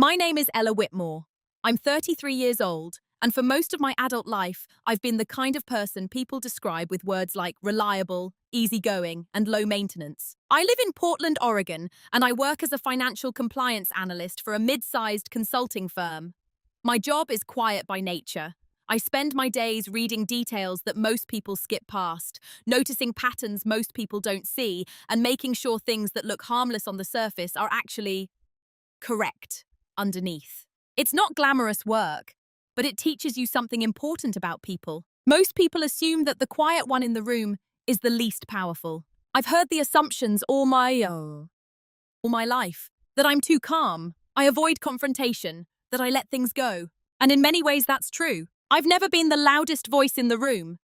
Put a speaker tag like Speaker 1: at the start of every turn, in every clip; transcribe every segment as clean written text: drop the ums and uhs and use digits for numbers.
Speaker 1: My name is Ella Whitmore. I'm 33 years old, and for most of my adult life, I've been the kind of person people describe with words like reliable, easygoing, and low maintenance. I live in Portland, Oregon, and I work as a financial compliance analyst for a mid-sized consulting firm. My job is quiet by nature. I spend my days reading details that most people skip past, noticing patterns most people don't see, and making sure things that look harmless on the surface are actually correct underneath. It's not glamorous work, but it teaches you something important about people. Most people assume that the quiet one in the room is the least powerful. I've heard the assumptions all my life, that I'm too calm, I avoid confrontation, that I let things go. And in many ways that's true. I've never been the loudest voice in the room.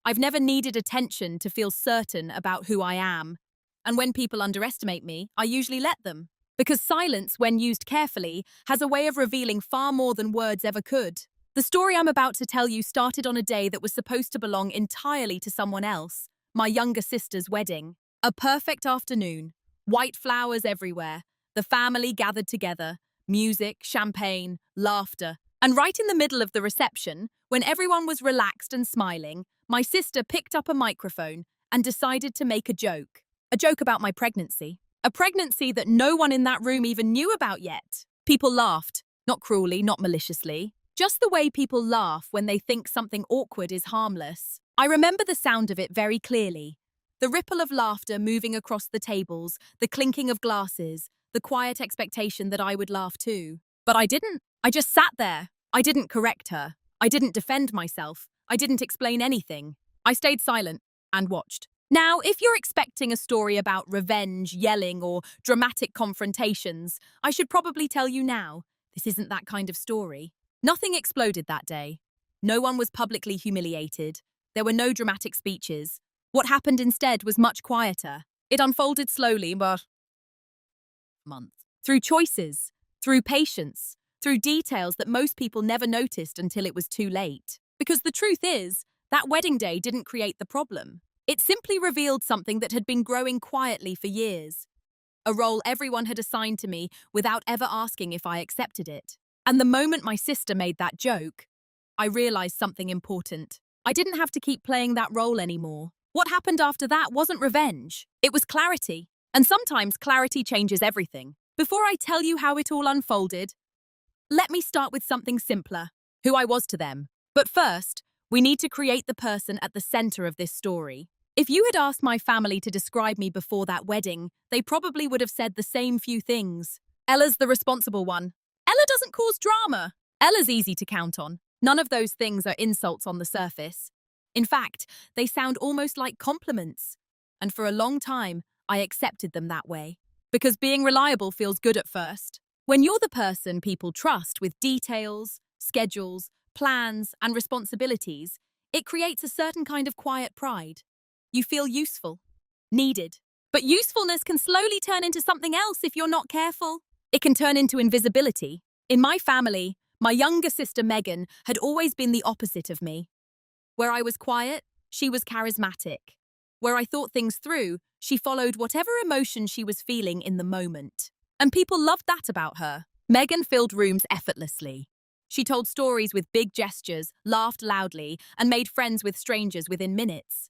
Speaker 1: I've never needed attention to feel certain about who I am. And when people underestimate me, I usually let them. Because silence, when used carefully, has a way of revealing far more than words ever could. The story I'm about to tell you started on a day that was supposed to belong entirely to someone else, my younger sister's wedding. A perfect afternoon, white flowers everywhere, the family gathered together, music, champagne, laughter. And right in the middle of the reception, when everyone was relaxed and smiling, my sister picked up a microphone and decided to make a joke. A joke about my pregnancy. A pregnancy that no one in that room even knew about yet. People laughed, not cruelly, not maliciously, just the way people laugh when they think something awkward is harmless. I remember the sound of it very clearly. The ripple of laughter moving across the tables, the clinking of glasses, the quiet expectation that I would laugh too. But I didn't. I just sat there. I didn't correct her. I didn't defend myself. I didn't explain anything. I stayed silent and watched. Now, if you're expecting a story about revenge, yelling, or dramatic confrontations, I should probably tell you now, this isn't that kind of story. Nothing exploded that day. No one was publicly humiliated. There were no dramatic speeches. What happened instead was much quieter. It unfolded slowly, but through choices, through patience, through details that most people never noticed until it was too late. Because the truth is, that wedding day didn't create the problem. It simply revealed something that had been growing quietly for years. A role everyone had assigned to me without ever asking if I accepted it. And the moment my sister made that joke, I realized something important. I didn't have to keep playing that role anymore. What happened after that wasn't revenge. It was clarity. And sometimes clarity changes everything. Before I tell you how it all unfolded, let me start with something simpler, who I was to them. But first, we need to create the person at the center of this story. If you had asked my family to describe me before that wedding, they probably would have said the same few things. Ella's the responsible one. Ella doesn't cause drama. Ella's easy to count on. None of those things are insults on the surface. In fact, they sound almost like compliments. And for a long time, I accepted them that way. Because being reliable feels good at first. When you're the person people trust with details, schedules, plans, and responsibilities, it creates a certain kind of quiet pride. You feel useful, needed. But usefulness can slowly turn into something else if you're not careful. It can turn into invisibility. In my family, my younger sister Megan had always been the opposite of me. Where I was quiet, she was charismatic. Where I thought things through, she followed whatever emotion she was feeling in the moment. And people loved that about her. Megan filled rooms effortlessly. She told stories with big gestures, laughed loudly, and made friends with strangers within minutes.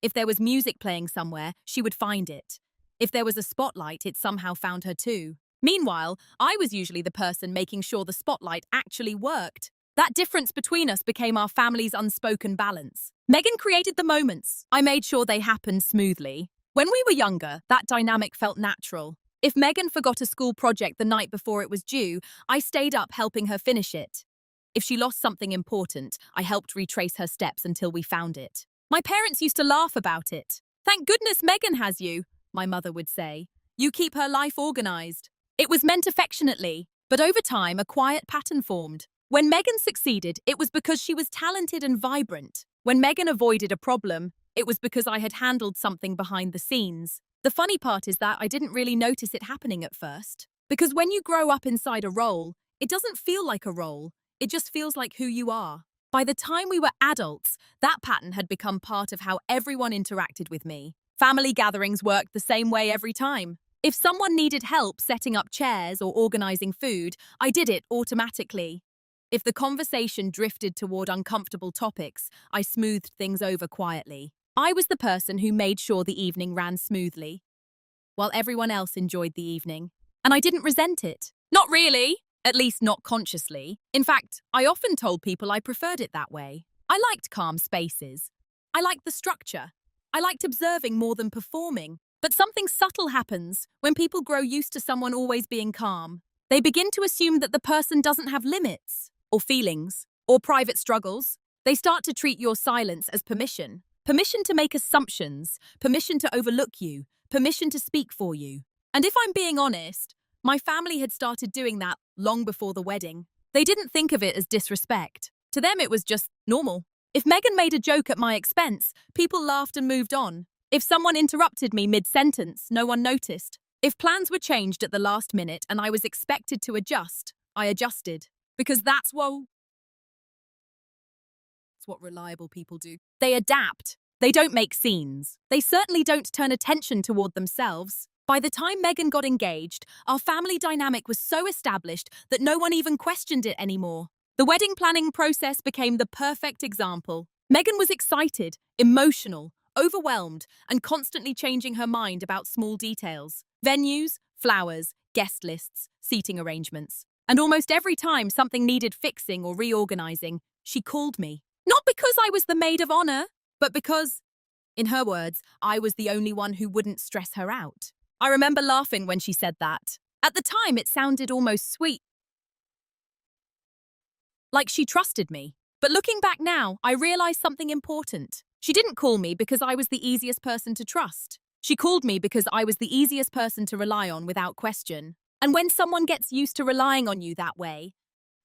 Speaker 1: If there was music playing somewhere, she would find it. If there was a spotlight, it somehow found her too. Meanwhile, I was usually the person making sure the spotlight actually worked. That difference between us became our family's unspoken balance. Megan created the moments. I made sure they happened smoothly. When we were younger, that dynamic felt natural. If Megan forgot a school project the night before it was due, I stayed up helping her finish it. If she lost something important, I helped retrace her steps until we found it. My parents used to laugh about it. "Thank goodness Megan has you," my mother would say. "You keep her life organized." It was meant affectionately, but over time a quiet pattern formed. When Megan succeeded, it was because she was talented and vibrant. When Megan avoided a problem, it was because I had handled something behind the scenes. The funny part is that I didn't really notice it happening at first. Because when you grow up inside a role, it doesn't feel like a role. It just feels like who you are. By the time we were adults, that pattern had become part of how everyone interacted with me. Family gatherings worked the same way every time. If someone needed help setting up chairs or organizing food, I did it automatically. If the conversation drifted toward uncomfortable topics, I smoothed things over quietly. I was the person who made sure the evening ran smoothly, while everyone else enjoyed the evening. And I didn't resent it. Not really. At least not consciously. In fact, I often told people I preferred it that way. I liked calm spaces. I liked the structure. I liked observing more than performing. But something subtle happens when people grow used to someone always being calm. They begin to assume that the person doesn't have limits, or feelings, or private struggles. They start to treat your silence as permission. Permission to make assumptions, permission to overlook you, permission to speak for you. And if I'm being honest, my family had started doing that long before the wedding. They didn't think of it as disrespect. To them, it was just normal. If Megan made a joke at my expense, people laughed and moved on. If someone interrupted me mid-sentence, no one noticed. If plans were changed at the last minute and I was expected to adjust, I adjusted. Because that's what reliable people do. They adapt. They don't make scenes. They certainly don't turn attention toward themselves. By the time Megan got engaged, our family dynamic was so established that no one even questioned it anymore. The wedding planning process became the perfect example. Megan was excited, emotional, overwhelmed, and constantly changing her mind about small details. Venues, flowers, guest lists, seating arrangements. And almost every time something needed fixing or reorganizing, she called me. Not because I was the maid of honor, but because, in her words, I was the only one who wouldn't stress her out. I remember laughing when she said that. At the time, it sounded almost sweet. Like she trusted me. But looking back now, I realized something important. She didn't call me because I was the easiest person to trust. She called me because I was the easiest person to rely on without question. And when someone gets used to relying on you that way,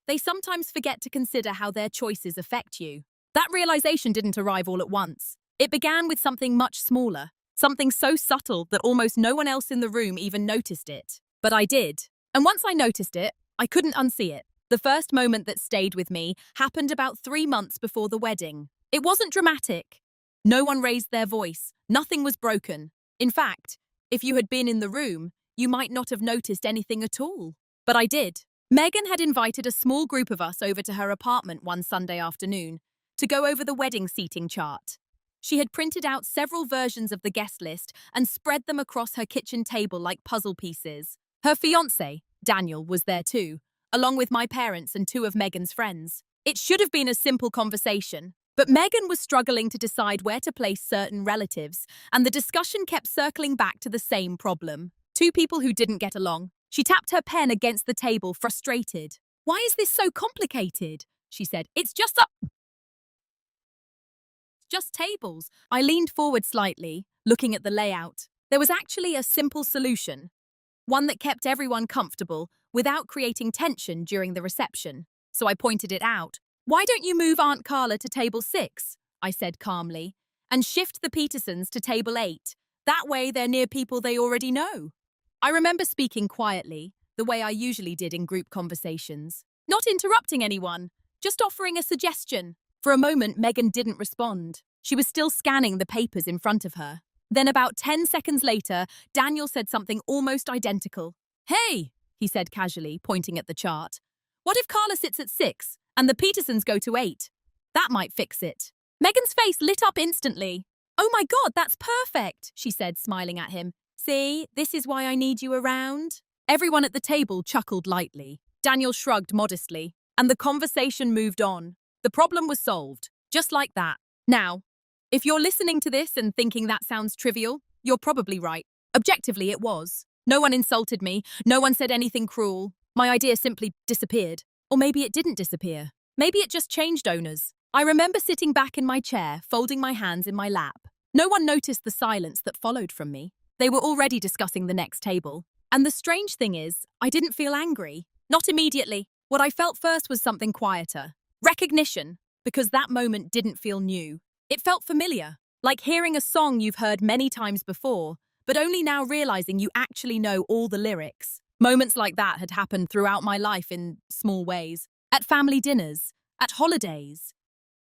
Speaker 1: they sometimes forget to consider how their choices affect you. That realization didn't arrive all at once. It began with something much smaller, something so subtle that almost no one else in the room even noticed it. But I did. And once I noticed it, I couldn't unsee it. The first moment that stayed with me happened about 3 months before the wedding. It wasn't dramatic. No one raised their voice. Nothing was broken. In fact, if you had been in the room, you might not have noticed anything at all. But I did. Megan had invited a small group of us over to her apartment one Sunday afternoon to go over the wedding seating chart. She had printed out several versions of the guest list and spread them across her kitchen table like puzzle pieces. Her fiancé, Daniel, was there too, along with my parents and 2 of Megan's friends. It should have been a simple conversation, but Megan was struggling to decide where to place certain relatives, and the discussion kept circling back to the same problem. 2 people who didn't get along. She tapped her pen against the table, frustrated. "Why is this so complicated?" she said. It's just tables." I leaned forward slightly, looking at the layout. There was actually a simple solution, one that kept everyone comfortable without creating tension during the reception. So I pointed it out. "Why don't you move Aunt Carla to table 6, I said calmly, "and shift the Petersons to table 8. That way they're near people they already know." I remember speaking quietly, the way I usually did in group conversations. Not interrupting anyone, just offering a suggestion. For a moment, Megan didn't respond. She was still scanning the papers in front of her. Then about 10 seconds later, Daniel said something almost identical. "Hey," he said casually, pointing at the chart. "What if Carla sits at 6 and the Petersons go to 8? That might fix it." Megan's face lit up instantly. "Oh my God, that's perfect," she said, smiling at him. "See, this is why I need you around." Everyone at the table chuckled lightly. Daniel shrugged modestly, and the conversation moved on. The problem was solved, just like that. Now, if you're listening to this and thinking that sounds trivial, you're probably right. Objectively, it was. No one insulted me. No one said anything cruel. My idea simply disappeared. Or maybe it didn't disappear. Maybe it just changed owners. I remember sitting back in my chair, folding my hands in my lap. No one noticed the silence that followed from me. They were already discussing the next table. And the strange thing is, I didn't feel angry. Not immediately. What I felt first was something quieter. Recognition, because that moment didn't feel new. It felt familiar, like hearing a song you've heard many times before, but only now realizing you actually know all the lyrics. Moments like that had happened throughout my life in small ways. At family dinners, at holidays,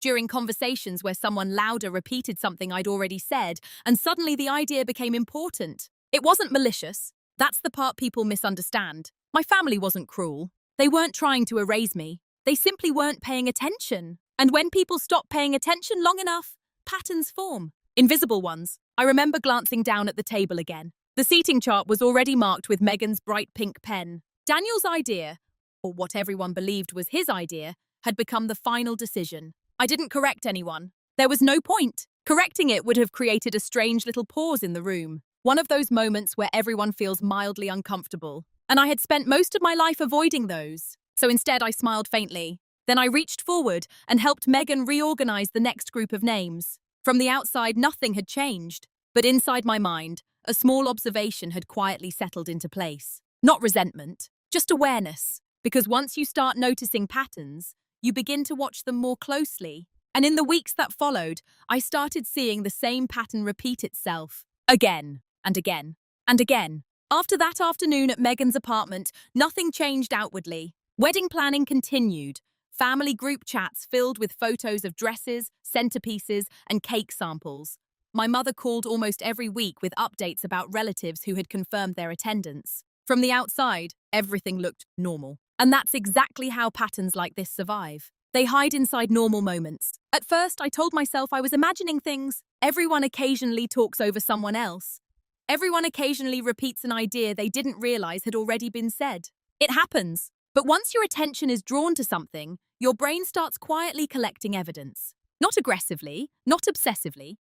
Speaker 1: during conversations where someone louder repeated something I'd already said, and suddenly the idea became important. It wasn't malicious. That's the part people misunderstand. My family wasn't cruel. They weren't trying to erase me. They simply weren't paying attention. And when people stop paying attention long enough, patterns form. Invisible ones. I remember glancing down at the table again. The seating chart was already marked with Megan's bright pink pen. Daniel's idea, or what everyone believed was his idea, had become the final decision. I didn't correct anyone. There was no point. Correcting it would have created a strange little pause in the room. One of those moments where everyone feels mildly uncomfortable. And I had spent most of my life avoiding those. So instead I smiled faintly. Then I reached forward and helped Megan reorganize the next group of names. From the outside, nothing had changed. But inside my mind, a small observation had quietly settled into place. Not resentment, just awareness. Because once you start noticing patterns, you begin to watch them more closely. And in the weeks that followed, I started seeing the same pattern repeat itself. Again, and again, and again. After that afternoon at Megan's apartment, nothing changed outwardly. Wedding planning continued. Family group chats filled with photos of dresses, centerpieces, and cake samples. My mother called almost every week with updates about relatives who had confirmed their attendance. From the outside, everything looked normal. And that's exactly how patterns like this survive. They hide inside normal moments. At first, I told myself I was imagining things. Everyone occasionally talks over someone else. Everyone occasionally repeats an idea they didn't realize had already been said. It happens. But once your attention is drawn to something, your brain starts quietly collecting evidence. Not aggressively, not obsessively.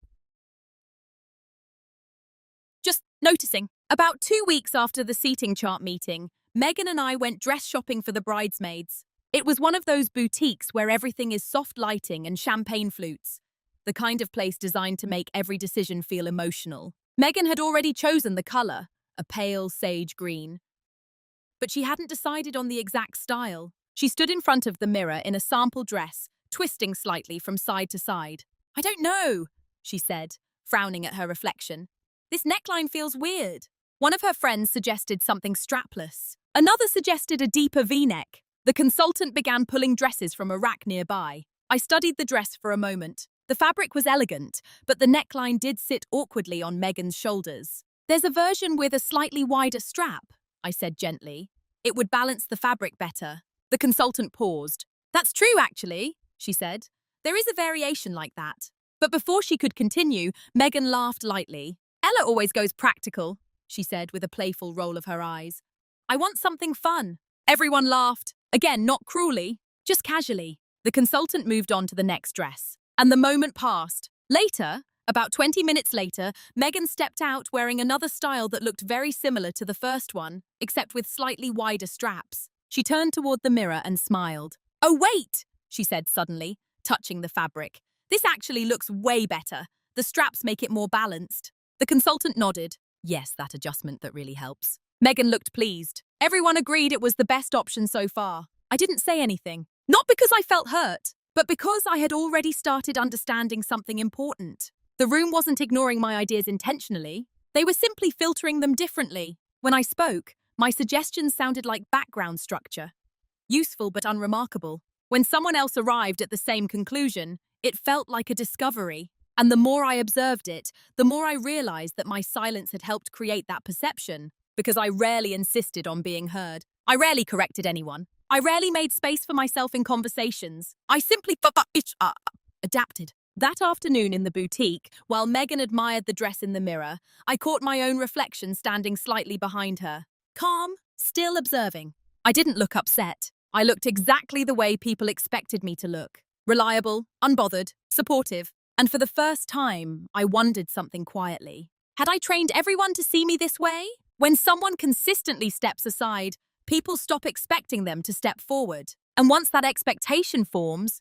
Speaker 1: Just noticing. About 2 weeks after the seating chart meeting, Megan and I went dress shopping for the bridesmaids. It was one of those boutiques where everything is soft lighting and champagne flutes. The kind of place designed to make every decision feel emotional. Megan had already chosen the color, a pale sage green. But she hadn't decided on the exact style. She stood in front of the mirror in a sample dress, twisting slightly from side to side. "I don't know," she said, frowning at her reflection. "This neckline feels weird." One of her friends suggested something strapless. Another suggested a deeper V-neck. The consultant began pulling dresses from a rack nearby. I studied the dress for a moment. The fabric was elegant, but the neckline did sit awkwardly on Megan's shoulders. "There's a version with a slightly wider strap," I said gently. "It would balance the fabric better." The consultant paused. "That's true, actually," she said. "There is a variation like that." But before she could continue, Megan laughed lightly. "Ella always goes practical," she said with a playful roll of her eyes. "I want something fun." Everyone laughed. Again, not cruelly, just casually. The consultant moved on to the next dress. And the moment passed. Later, about 20 minutes later, Megan stepped out wearing another style that looked very similar to the first one, except with slightly wider straps. She turned toward the mirror and smiled. "Oh, wait," she said suddenly, touching the fabric. "This actually looks way better. The straps make it more balanced." The consultant nodded. "Yes, that adjustment that really helps." Megan looked pleased. Everyone agreed it was the best option so far. I didn't say anything. Not because I felt hurt, but because I had already started understanding something important. The room wasn't ignoring my ideas intentionally. They were simply filtering them differently. When I spoke, my suggestions sounded like background structure. Useful but unremarkable. When someone else arrived at the same conclusion, it felt like a discovery. And the more I observed it, the more I realized that my silence had helped create that perception. Because I rarely insisted on being heard. I rarely corrected anyone. I rarely made space for myself in conversations. I simply adapted. That afternoon in the boutique, while Megan admired the dress in the mirror, I caught my own reflection standing slightly behind her. Calm, still observing. I didn't look upset. I looked exactly the way people expected me to look. Reliable, unbothered, supportive. And for the first time, I wondered something quietly. Had I trained everyone to see me this way? When someone consistently steps aside, people stop expecting them to step forward. And once that expectation forms,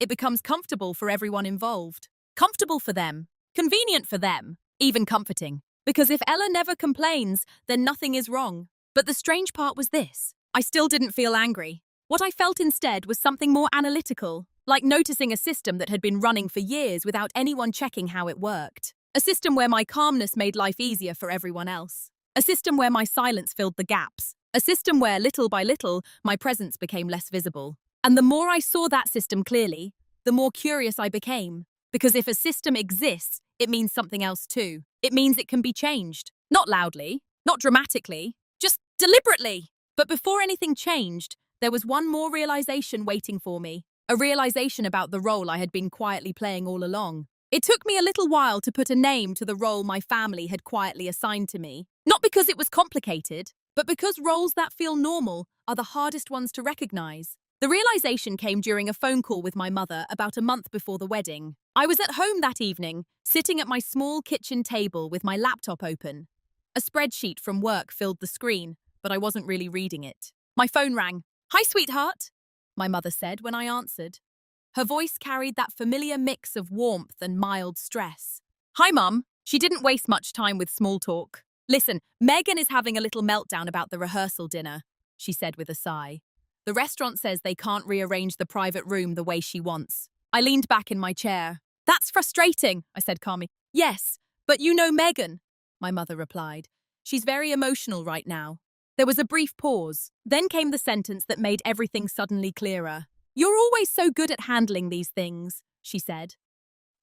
Speaker 1: it becomes comfortable for everyone involved. Comfortable for them, convenient for them, even comforting. Because if Ella never complains, then nothing is wrong. But the strange part was this. I still didn't feel angry. What I felt instead was something more analytical, like noticing a system that had been running for years without anyone checking how it worked. A system where my calmness made life easier for everyone else. A system where my silence filled the gaps. A system where, little by little, my presence became less visible. And the more I saw that system clearly, the more curious I became. Because if a system exists, it means something else too. It means it can be changed. Not loudly, Not dramatically, just deliberately. But before anything changed, there was one more realization waiting for me. A realization about the role I had been quietly playing all along. It took me a little while to put a name to the role my family had quietly assigned to me. Not because it was complicated, but because roles that feel normal are the hardest ones to recognize. The realization came during a phone call with my mother about a month before the wedding. I was at home that evening, sitting at my small kitchen table with my laptop open. A spreadsheet from work filled the screen, but I wasn't really reading it. My phone rang. "Hi, sweetheart," my mother said when I answered. Her voice carried that familiar mix of warmth and mild stress. "Hi, Mum." She didn't waste much time with small talk. "Listen, Megan is having a little meltdown about the rehearsal dinner," she said with a sigh. "The restaurant says they can't rearrange the private room the way she wants." I leaned back in my chair. "That's frustrating," I said calmly. "Yes, but you know Megan," my mother replied. "She's very emotional right now." There was a brief pause. Then came the sentence that made everything suddenly clearer. "You're always so good at handling these things," she said.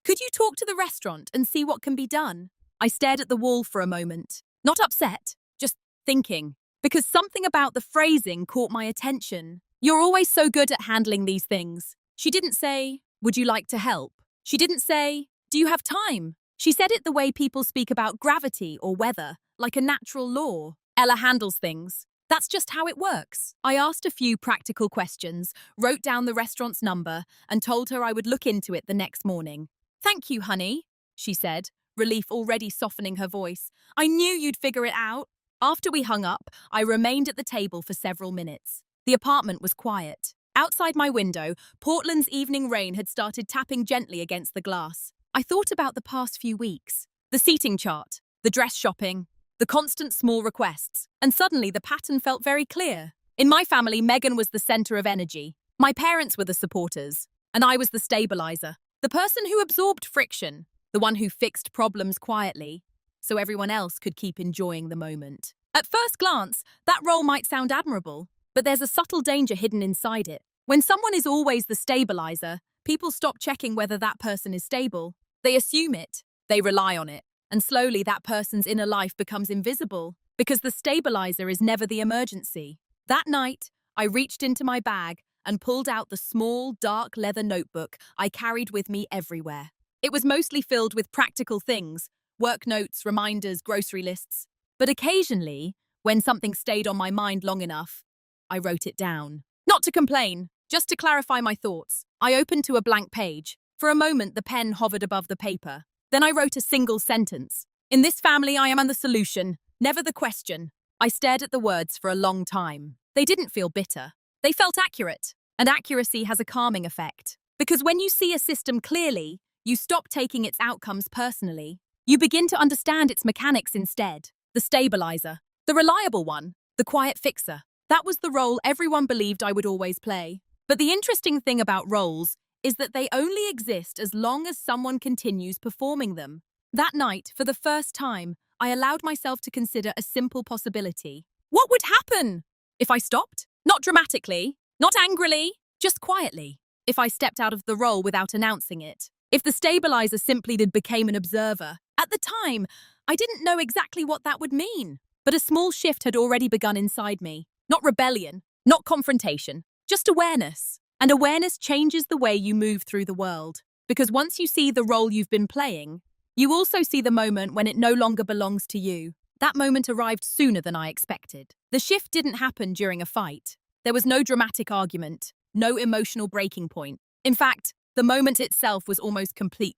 Speaker 1: "Could you talk to the restaurant and see what can be done?" I stared at the wall for a moment. Not upset, just thinking. Because something about the phrasing caught my attention. "You're always so good at handling these things." She didn't say, "Would you like to help?" She didn't say, "Do you have time?" She said it the way people speak about gravity or weather, like a natural law. "Ella handles things. That's just how it works." I asked a few practical questions, wrote down the restaurant's number, and told her I would look into it the next morning. "Thank you, honey," she said, relief already softening her voice. "I knew you'd figure it out." After we hung up, I remained at the table for several minutes. The apartment was quiet. Outside my window, Portland's evening rain had started tapping gently against the glass. I thought about the past few weeks. The seating chart, the dress shopping, the constant small requests, and suddenly the pattern felt very clear. In my family, Megan was the center of energy. My parents were the supporters, and I was the stabilizer. The person who absorbed friction, the one who fixed problems quietly, so everyone else could keep enjoying the moment. At first glance, that role might sound admirable, but there's a subtle danger hidden inside it. When someone is always the stabilizer, people stop checking whether that person is stable. They assume it, they rely on it, and slowly that person's inner life becomes invisible because the stabilizer is never the emergency. That night, I reached into my bag and pulled out the small, dark leather notebook I carried with me everywhere. It was mostly filled with practical things, work notes, reminders, grocery lists. But occasionally, when something stayed on my mind long enough, I wrote it down. Not to complain, just to clarify my thoughts. I opened to a blank page. For a moment, the pen hovered above the paper. Then I wrote a single sentence. "In this family, I am the solution, never the question." I stared at the words for a long time. They didn't feel bitter. They felt accurate. And accuracy has a calming effect. Because when you see a system clearly, you stop taking its outcomes personally. You begin to understand its mechanics instead. The stabilizer, the reliable one, the quiet fixer. That was the role everyone believed I would always play. But the interesting thing about roles is that they only exist as long as someone continues performing them. That night, for the first time, I allowed myself to consider a simple possibility. What would happen if I stopped? Not dramatically, not angrily, just quietly. If I stepped out of the role without announcing it. If the stabilizer simply became an observer. At the time, I didn't know exactly what that would mean. But a small shift had already begun inside me. Not rebellion, not confrontation, just awareness. And awareness changes the way you move through the world. Because once you see the role you've been playing, you also see the moment when it no longer belongs to you. That moment arrived sooner than I expected. The shift didn't happen during a fight. There was no dramatic argument, no emotional breaking point. In fact, the moment itself was almost completely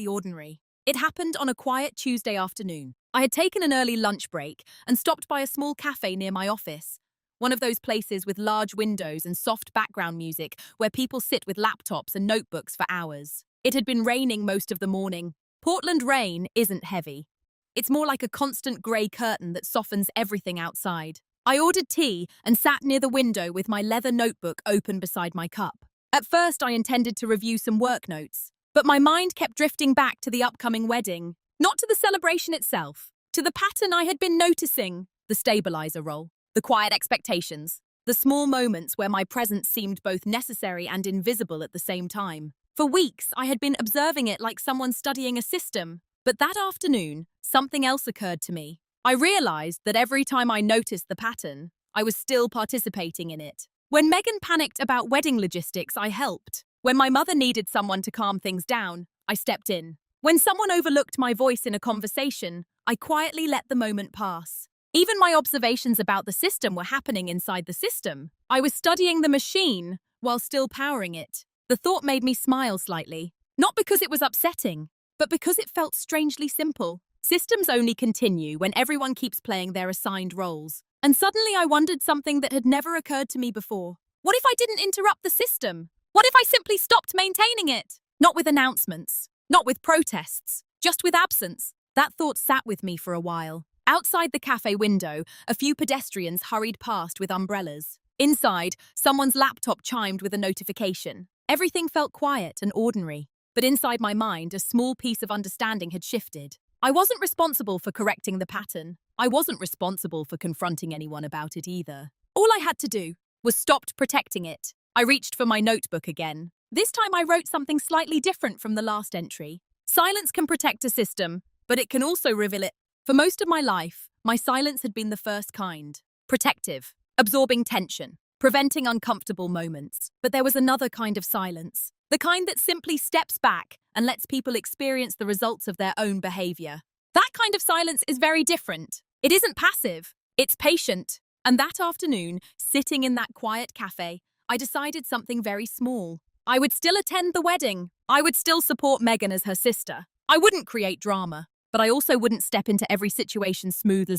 Speaker 1: ordinary. It happened on a quiet Tuesday afternoon. I had taken an early lunch break and stopped by a small cafe near my office. One of those places with large windows and soft background music where people sit with laptops and notebooks for hours. It had been raining most of the morning. Portland rain isn't heavy. It's more like a constant grey curtain that softens everything outside. I ordered tea and sat near the window with my leather notebook open beside my cup. At first, I intended to review some work notes, but my mind kept drifting back to the upcoming wedding. Not to the celebration itself, to the pattern I had been noticing. The stabilizer role, the quiet expectations, the small moments where my presence seemed both necessary and invisible at the same time. For weeks, I had been observing it like someone studying a system, But that afternoon, something else occurred to me. I realized that every time I noticed the pattern, I was still participating in it. When Megan panicked about wedding logistics, I helped. When my mother needed someone to calm things down, I stepped in. When someone overlooked my voice in a conversation, I quietly let the moment pass. Even my observations about the system were happening inside the system. I was studying the machine while still powering it. The thought made me smile slightly, not because it was upsetting, but because it felt strangely simple. Systems only continue when everyone keeps playing their assigned roles. And suddenly I wondered something that had never occurred to me before. What if I didn't interrupt the system? What if I simply stopped maintaining it? Not with announcements, not with protests, just with absence. That thought sat with me for a while. Outside the cafe window, a few pedestrians hurried past with umbrellas. Inside, someone's laptop chimed with a notification. Everything felt quiet and ordinary. But inside my mind, a small piece of understanding had shifted. I wasn't responsible for correcting the pattern. I wasn't responsible for confronting anyone about it either. All I had to do was stop protecting it. I reached for my notebook again. This time I wrote something slightly different from the last entry. Silence can protect a system, but it can also reveal it. For most of my life, my silence had been the first kind. Protective, absorbing tension, preventing uncomfortable moments. But there was another kind of silence. The kind that simply steps back and lets people experience the results of their own behavior. That kind of silence is very different. It isn't passive, it's patient. And that afternoon, sitting in that quiet cafe, I decided something very small. I would still attend the wedding. I would still support Megan as her sister. I wouldn't create drama, but I also wouldn't step into every situation smoothly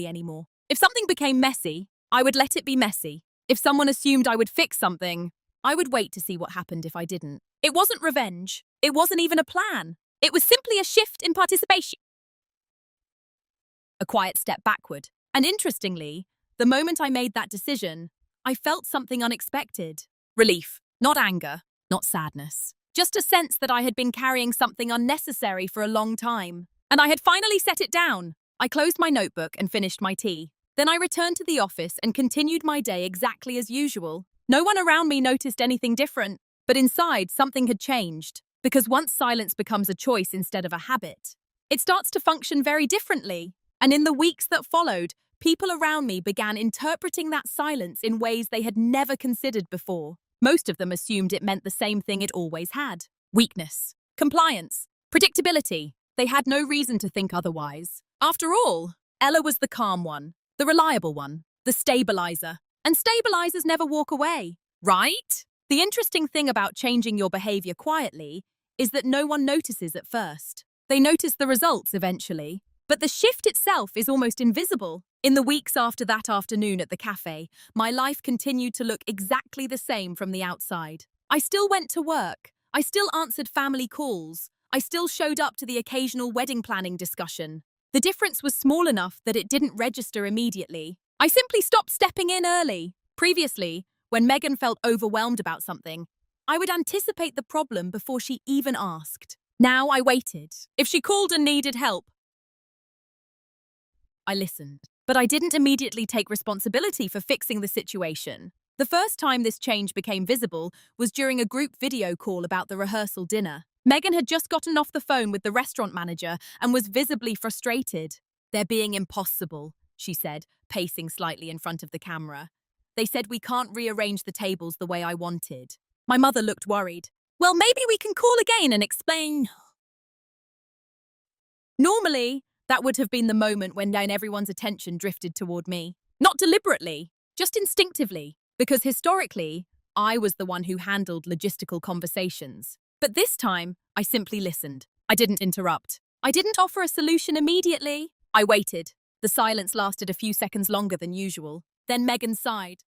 Speaker 1: anymore. If something became messy, I would let it be messy. If someone assumed I would fix something, I would wait to see what happened if I didn't. It wasn't revenge. It wasn't even a plan. It was simply a shift in participation. A quiet step backward. And interestingly, the moment I made that decision, I felt something unexpected. Relief, not anger, not sadness. Just a sense that I had been carrying something unnecessary for a long time. And I had finally set it down. I closed my notebook and finished my tea. Then I returned to the office and continued my day exactly as usual. No one around me noticed anything different, but inside something had changed. Because once silence becomes a choice instead of a habit, it starts to function very differently. And in the weeks that followed, people around me began interpreting that silence in ways they had never considered before. Most of them assumed it meant the same thing it always had. Weakness, compliance, predictability. They had no reason to think otherwise. After all, Ella was the calm one, the reliable one, the stabilizer. And stabilizers never walk away, right? The interesting thing about changing your behavior quietly is that no one notices at first. They notice the results eventually. But the shift itself is almost invisible. In the weeks after that afternoon at the cafe, my life continued to look exactly the same from the outside. I still went to work. I still answered family calls. I still showed up to the occasional wedding planning discussion. The difference was small enough that it didn't register immediately. I simply stopped stepping in early. Previously, when Megan felt overwhelmed about something, I would anticipate the problem before she even asked. Now I waited. If she called and needed help, I listened. But I didn't immediately take responsibility for fixing the situation. The first time this change became visible was during a group video call about the rehearsal dinner. Megan had just gotten off the phone with the restaurant manager and was visibly frustrated. "They're being impossible," she said, pacing slightly in front of the camera. "They said we can't rearrange the tables the way I wanted." My mother looked worried. "Well, maybe we can call again and explain." Normally, that would have been the moment when everyone's attention drifted toward me. Not deliberately, just instinctively, because historically, I was the one who handled logistical conversations. But this time, I simply listened. I didn't interrupt. I didn't offer a solution immediately. I waited. The silence lasted a few seconds longer than usual. Then Megan sighed.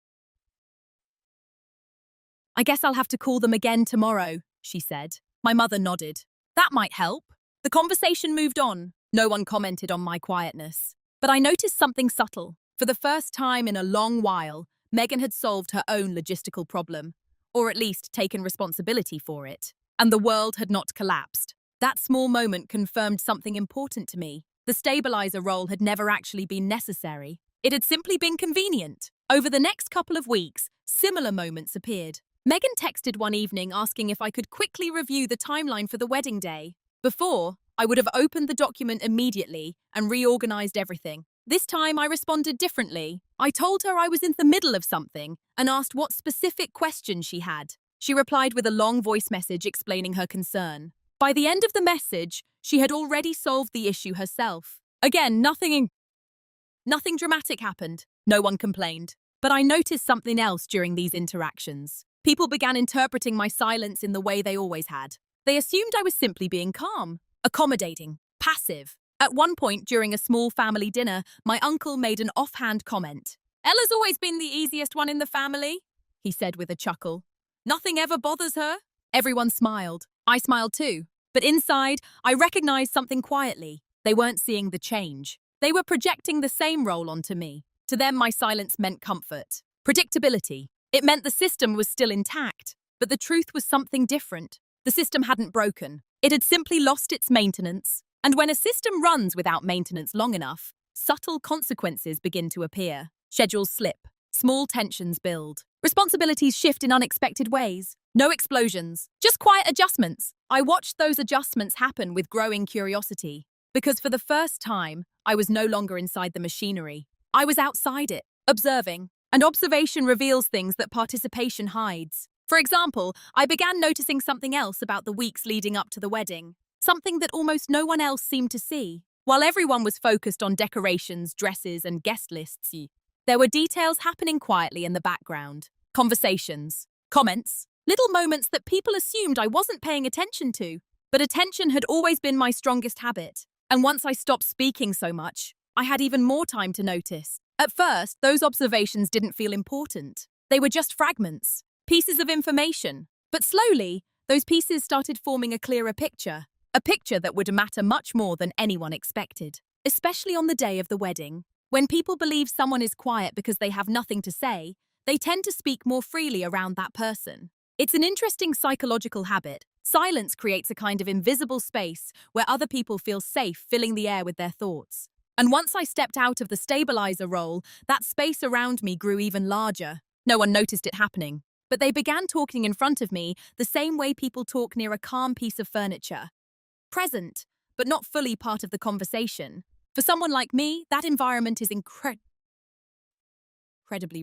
Speaker 1: "I guess I'll have to call them again tomorrow," she said. My mother nodded. That might help. The conversation moved on. No one commented on my quietness. But I noticed something subtle. For the first time in a long while, Megan had solved her own logistical problem, or at least taken responsibility for it. And the world had not collapsed. That small moment confirmed something important to me. The stabilizer role had never actually been necessary. It had simply been convenient. Over the next couple of weeks, similar moments appeared. Megan texted one evening asking if I could quickly review the timeline for the wedding day. Before, I would have opened the document immediately and reorganized everything. This time, I responded differently. I told her I was in the middle of something and asked what specific question she had. She replied with a long voice message explaining her concern. By the end of the message, she had already solved the issue herself. Again, nothing dramatic happened. No one complained. But I noticed something else during these interactions. People began interpreting my silence in the way they always had. They assumed I was simply being calm, accommodating, passive. At one point during a small family dinner, my uncle made an offhand comment. "Ella's always been the easiest one in the family," he said with a chuckle. "Nothing ever bothers her." Everyone smiled. I smiled too. But inside, I recognized something quietly. They weren't seeing the change. They were projecting the same role onto me. To them, my silence meant comfort, predictability. It meant the system was still intact. But the truth was something different. The system hadn't broken. It had simply lost its maintenance. And when a system runs without maintenance long enough, subtle consequences begin to appear. Schedules slip. Small tensions build. Responsibilities shift in unexpected ways. No explosions, just quiet adjustments. I watched those adjustments happen with growing curiosity. Because for the first time, I was no longer inside the machinery. I was outside it, observing. And observation reveals things that participation hides. For example, I began noticing something else about the weeks leading up to the wedding. Something that almost no one else seemed to see. While everyone was focused on decorations, dresses, and guest lists, there were details happening quietly in the background. Conversations, comments, little moments that people assumed I wasn't paying attention to. But attention had always been my strongest habit. And once I stopped speaking so much, I had even more time to notice. At first, those observations didn't feel important. They were just fragments, pieces of information. But slowly, those pieces started forming a clearer picture. A picture that would matter much more than anyone expected. Especially on the day of the wedding. When people believe someone is quiet because they have nothing to say, they tend to speak more freely around that person. It's an interesting psychological habit. Silence creates a kind of invisible space where other people feel safe filling the air with their thoughts. And once I stepped out of the stabilizer role, that space around me grew even larger. No one noticed it happening. But they began talking in front of me the same way people talk near a calm piece of furniture. Present, but not fully part of the conversation. For someone like me, that environment is incredibly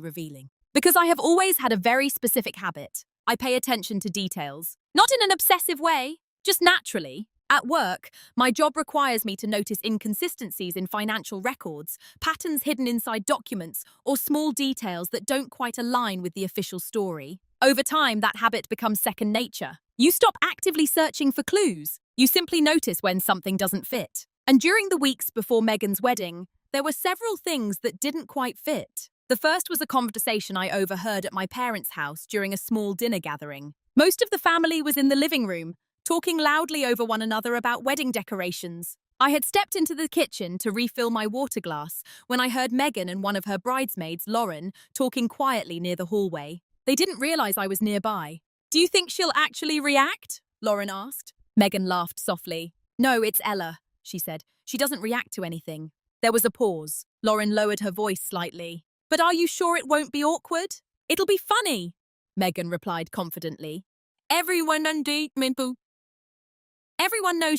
Speaker 1: revealing. Because I have always had a very specific habit. I pay attention to details. Not in an obsessive way, just naturally. At work, my job requires me to notice inconsistencies in financial records, patterns hidden inside documents, or small details that don't quite align with the official story. Over time, that habit becomes second nature. You stop actively searching for clues. You simply notice when something doesn't fit. And during the weeks before Meghan's wedding, there were several things that didn't quite fit. The first was a conversation I overheard at my parents' house during a small dinner gathering. Most of the family was in the living room, talking loudly over one another about wedding decorations. I had stepped into the kitchen to refill my water glass when I heard Meghan and one of her bridesmaids, Lauren, talking quietly near the hallway. They didn't realize I was nearby. "Do you think she'll actually react?" Lauren asked. Meghan laughed softly. "No, it's Ella," she said. "She doesn't react to anything." There was a pause. Lauren lowered her voice slightly. "But are you sure it won't be awkward?" "It'll be funny," Meghan replied confidently. Everyone knows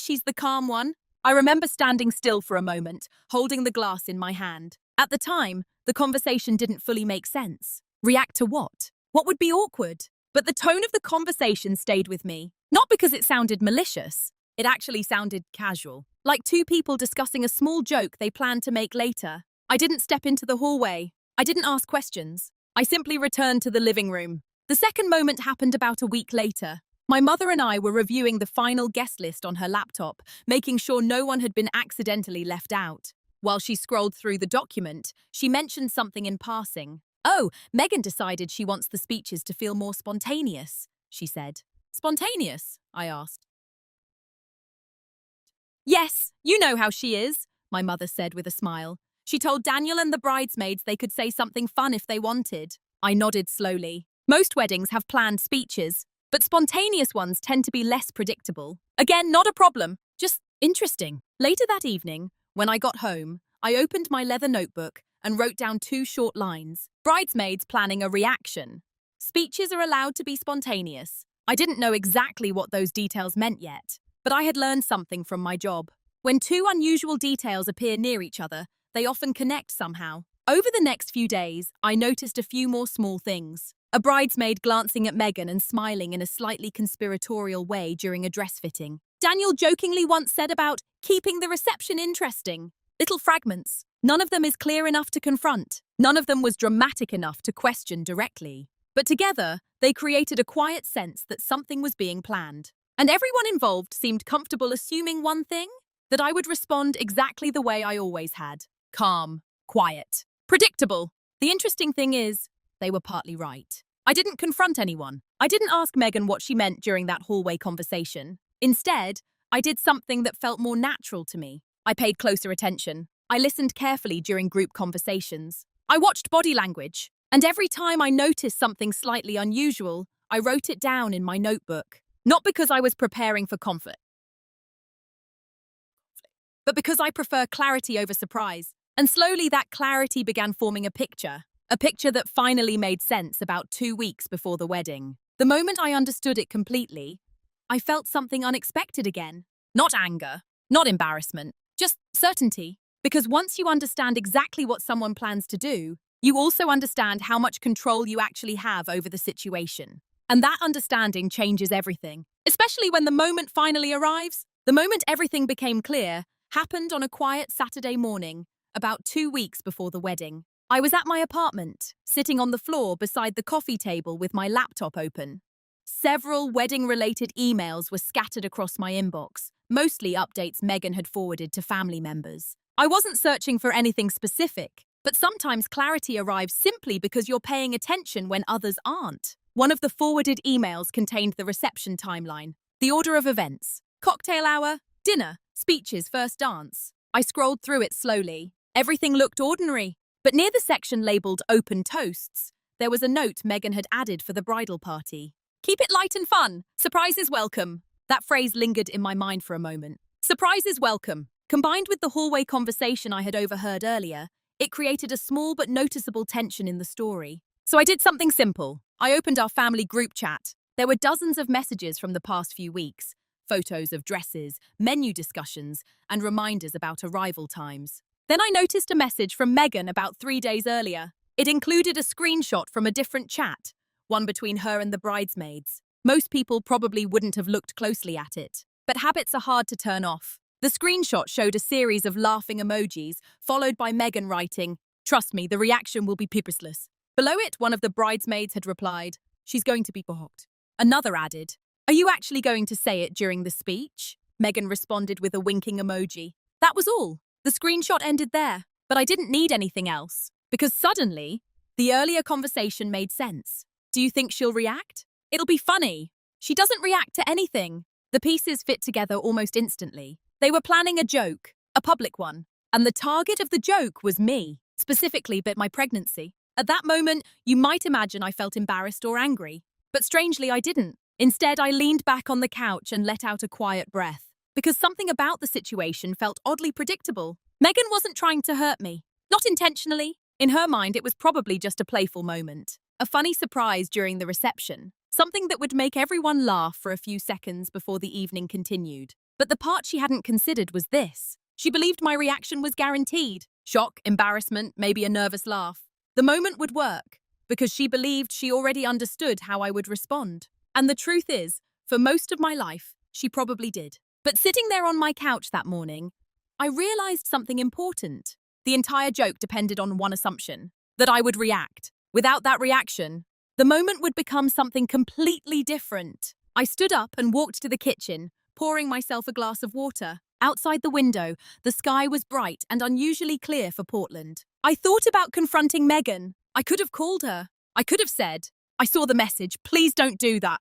Speaker 1: she's the calm one." I remember standing still for a moment, holding the glass in my hand. At the time, the conversation didn't fully make sense. React to what? What would be awkward? But the tone of the conversation stayed with me. Not because it sounded malicious. It actually sounded casual. Like two people discussing a small joke they planned to make later. I didn't step into the hallway. I didn't ask questions. I simply returned to the living room. The second moment happened about a week later. My mother and I were reviewing the final guest list on her laptop, making sure no one had been accidentally left out. While she scrolled through the document, she mentioned something in passing. "Oh, Meghan decided she wants the speeches to feel more spontaneous," she said. "Spontaneous?" I asked. "Yes, you know how she is," my mother said with a smile. She told Daniel and the bridesmaids they could say something fun if they wanted. I nodded slowly. Most weddings have planned speeches, but spontaneous ones tend to be less predictable. Again, not a problem, just interesting. Later that evening, when I got home, I opened my leather notebook and wrote down 2 short lines. Bridesmaids planning a reaction. Speeches are allowed to be spontaneous. I didn't know exactly what those details meant yet, But I had learned something from my job. When two unusual details appear near each other, they often connect somehow. Over the next few days, I noticed a few more small things. A bridesmaid glancing at Meghan and smiling in a slightly conspiratorial way during a dress fitting. Daniel jokingly once said about keeping the reception interesting. Little fragments. None of them is clear enough to confront. None of them was dramatic enough to question directly. But together, they created a quiet sense that something was being planned. And everyone involved seemed comfortable assuming one thing: that I would respond exactly the way I always had. Calm, quiet, predictable. The interesting thing is, they were partly right. I didn't confront anyone. I didn't ask Meghan what she meant during that hallway conversation. Instead, I did something that felt more natural to me. I paid closer attention. I listened carefully during group conversations. I watched body language. And every time I noticed something slightly unusual, I wrote it down in my notebook. Not because I was preparing for conflict, but because I prefer clarity over surprise. And slowly that clarity began forming a picture that finally made sense about 2 weeks before the wedding. The moment I understood it completely, I felt something unexpected again. Not anger, not embarrassment, just certainty. Because once you understand exactly what someone plans to do, you also understand how much control you actually have over the situation. And that understanding changes everything, especially when the moment finally arrives. The moment everything became clear happened on a quiet Saturday morning, about 2 weeks before the wedding. I was at my apartment, sitting on the floor beside the coffee table with my laptop open. Several wedding-related emails were scattered across my inbox, mostly updates Meghan had forwarded to family members. I wasn't searching for anything specific, but sometimes clarity arrives simply because you're paying attention when others aren't. One of the forwarded emails contained the reception timeline, the order of events, cocktail hour, dinner, speeches, first dance. I scrolled through it slowly. Everything looked ordinary, but near the section labelled Open Toasts, there was a note Meghan had added for the bridal party. Keep it light and fun. Surprise is welcome. That phrase lingered in my mind for a moment. Surprise is welcome. Combined with the hallway conversation I had overheard earlier, it created a small but noticeable tension in the story. So I did something simple. I opened our family group chat. There were dozens of messages from the past few weeks. Photos of dresses, menu discussions, and reminders about arrival times. Then I noticed a message from Meghan about 3 days earlier. It included a screenshot from a different chat, one between her and the bridesmaids. Most people probably wouldn't have looked closely at it, but habits are hard to turn off. The screenshot showed a series of laughing emojis, followed by Meghan writing, "Trust me, the reaction will be purposeless." Below it, one of the bridesmaids had replied, "She's going to be shocked." Another added, "Are you actually going to say it during the speech?" Meghan responded with a winking emoji. That was all. The screenshot ended there, but I didn't need anything else, because suddenly, the earlier conversation made sense. Do you think she'll react? It'll be funny. She doesn't react to anything. The pieces fit together almost instantly. They were planning a joke, a public one, and the target of the joke was me, specifically my pregnancy. At that moment, you might imagine I felt embarrassed or angry, but strangely I didn't. Instead, I leaned back on the couch and let out a quiet breath, because something about the situation felt oddly predictable. Meghan wasn't trying to hurt me, not intentionally. In her mind, it was probably just a playful moment, a funny surprise during the reception, something that would make everyone laugh for a few seconds before the evening continued. But the part she hadn't considered was this. She believed my reaction was guaranteed. Shock, embarrassment, maybe a nervous laugh. The moment would work, because she believed she already understood how I would respond. And the truth is, for most of my life, she probably did. But sitting there on my couch that morning, I realized something important. The entire joke depended on one assumption, that I would react. Without that reaction, the moment would become something completely different. I stood up and walked to the kitchen, pouring myself a glass of water. Outside the window, the sky was bright and unusually clear for Portland. I thought about confronting Meghan. I could have called her. I could have said, "I saw the message, please don't do that."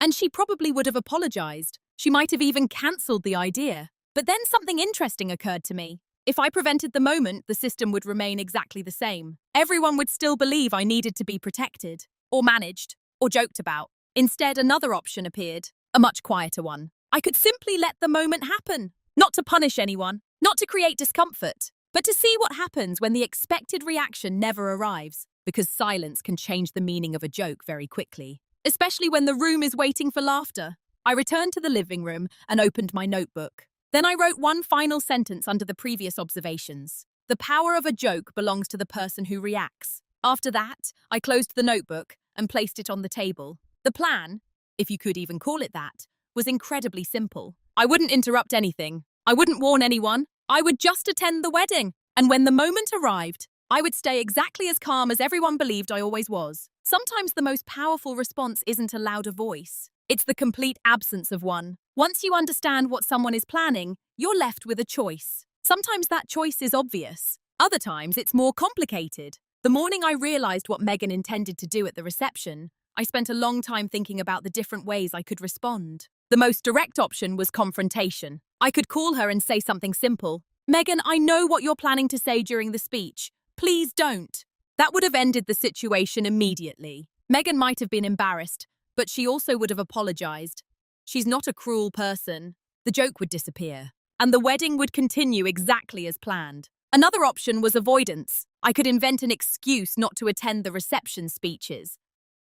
Speaker 1: And she probably would have apologized. She might have even cancelled the idea. But then something interesting occurred to me. If I prevented the moment, the system would remain exactly the same. Everyone would still believe I needed to be protected, or managed, or joked about. Instead, another option appeared, a much quieter one. I could simply let the moment happen, not to punish anyone, not to create discomfort, but to see what happens when the expected reaction never arrives, because silence can change the meaning of a joke very quickly. especially when the room is waiting for laughter. I returned to the living room and opened my notebook. Then I wrote one final sentence under the previous observations. The power of a joke belongs to the person who reacts. After that, I closed the notebook and placed it on the table. The plan, if you could even call it that, was incredibly simple. I wouldn't interrupt anything. I wouldn't warn anyone. I would just attend the wedding. And when the moment arrived, I would stay exactly as calm as everyone believed I always was. Sometimes the most powerful response isn't a louder voice. It's the complete absence of one. Once you understand what someone is planning, you're left with a choice. Sometimes that choice is obvious. Other times it's more complicated. The morning I realized what Megan intended to do at the reception, I spent a long time thinking about the different ways I could respond. The most direct option was confrontation. I could call her and say something simple. Megan, I know what you're planning to say during the speech. Please don't. That would have ended the situation immediately. Megan might have been embarrassed, but she also would have apologized. She's not a cruel person. The joke would disappear, and the wedding would continue exactly as planned. Another option was avoidance. I could invent an excuse not to attend the reception speeches.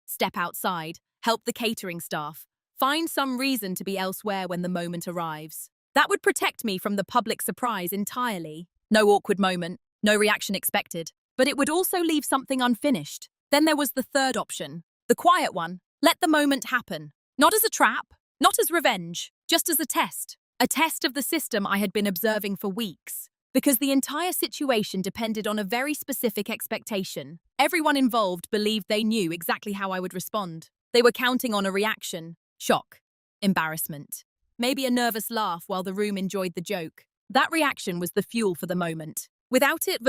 Speaker 1: Step outside, help the catering staff, find some reason to be elsewhere when the moment arrives. That would protect me from the public surprise entirely. No awkward moment, no reaction expected. But it would also leave something unfinished. Then there was the third option, the quiet one. Let the moment happen. Not as a trap, not as revenge, just as a test. A test of the system I had been observing for weeks. Because the entire situation depended on a very specific expectation. Everyone involved believed they knew exactly how I would respond. They were counting on a reaction. Shock. Embarrassment. Maybe a nervous laugh while the room enjoyed the joke. That reaction was the fuel for the moment. Without it,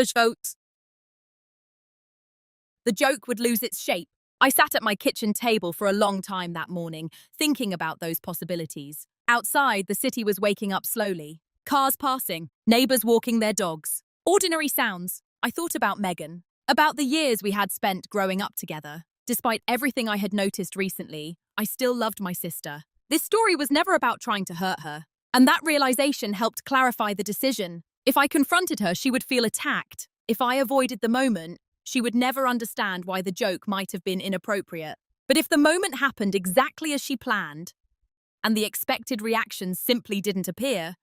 Speaker 1: the joke would lose its shape. I sat at my kitchen table for a long time that morning, thinking about those possibilities. Outside, the city was waking up slowly. Cars passing, neighbors walking their dogs. Ordinary sounds. I thought about Megan, about the years we had spent growing up together. Despite everything I had noticed recently, I still loved my sister. This story was never about trying to hurt her. And that realization helped clarify the decision. If I confronted her, she would feel attacked. If I avoided the moment, she would never understand why the joke might have been inappropriate. But if the moment happened exactly as she planned, and the expected reaction simply didn't appear,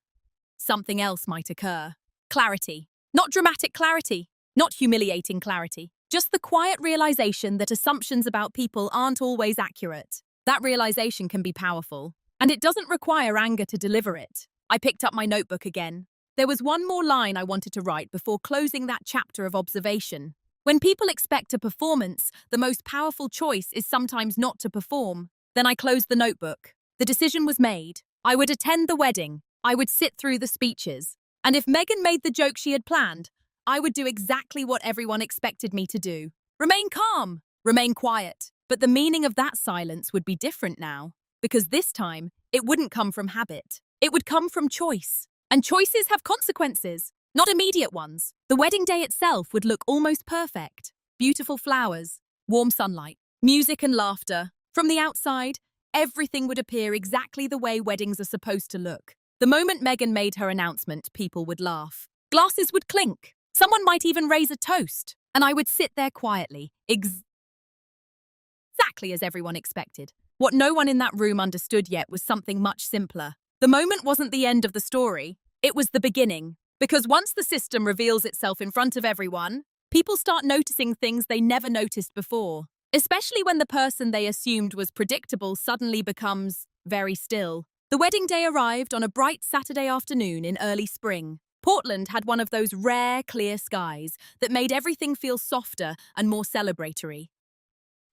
Speaker 1: something else might occur. Clarity. Not dramatic clarity, not humiliating clarity. Just the quiet realization that assumptions about people aren't always accurate. That realization can be powerful, and it doesn't require anger to deliver it. I picked up my notebook again. There was one more line I wanted to write before closing that chapter of observation. When people expect a performance, the most powerful choice is sometimes not to perform. Then I closed the notebook. The decision was made. I would attend the wedding. I would sit through the speeches. And if Megan made the joke she had planned, I would do exactly what everyone expected me to do. Remain calm. Remain quiet. But the meaning of that silence would be different now. Because this time, it wouldn't come from habit. It would come from choice. And choices have consequences, not immediate ones. The wedding day itself would look almost perfect. Beautiful flowers, warm sunlight, music and laughter. From the outside, everything would appear exactly the way weddings are supposed to look. The moment Megan made her announcement, people would laugh. Glasses would clink. Someone might even raise a toast. And I would sit there quietly, exactly as everyone expected. What no one in that room understood yet was something much simpler. The moment wasn't the end of the story. It was the beginning. Because once the system reveals itself in front of everyone, people start noticing things they never noticed before. Especially when the person they assumed was predictable suddenly becomes very still. The wedding day arrived on a bright Saturday afternoon in early spring. Portland had one of those rare, clear skies that made everything feel softer and more celebratory.